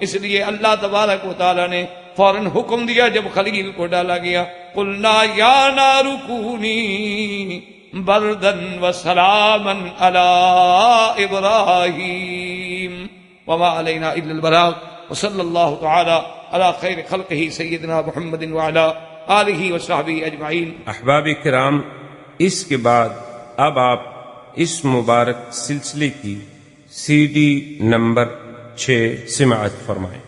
اس لیے اللہ تبارک و تعالی نے فوراً حکم دیا جب خلیل کو ڈالا گیا، قلنا یا نار کونی بردن وسلاما علی ابراہیم وما علینا الا البلاغ وصلی اللہ تعالی علی خیر خلقہ سیدنا محمد وعلی آلہ وصحبہ اجمعین۔ احباب کرام، اس کے بعد اب آپ اس مبارک سلسلے کی CD نمبر 6 سماعت فرمائیں۔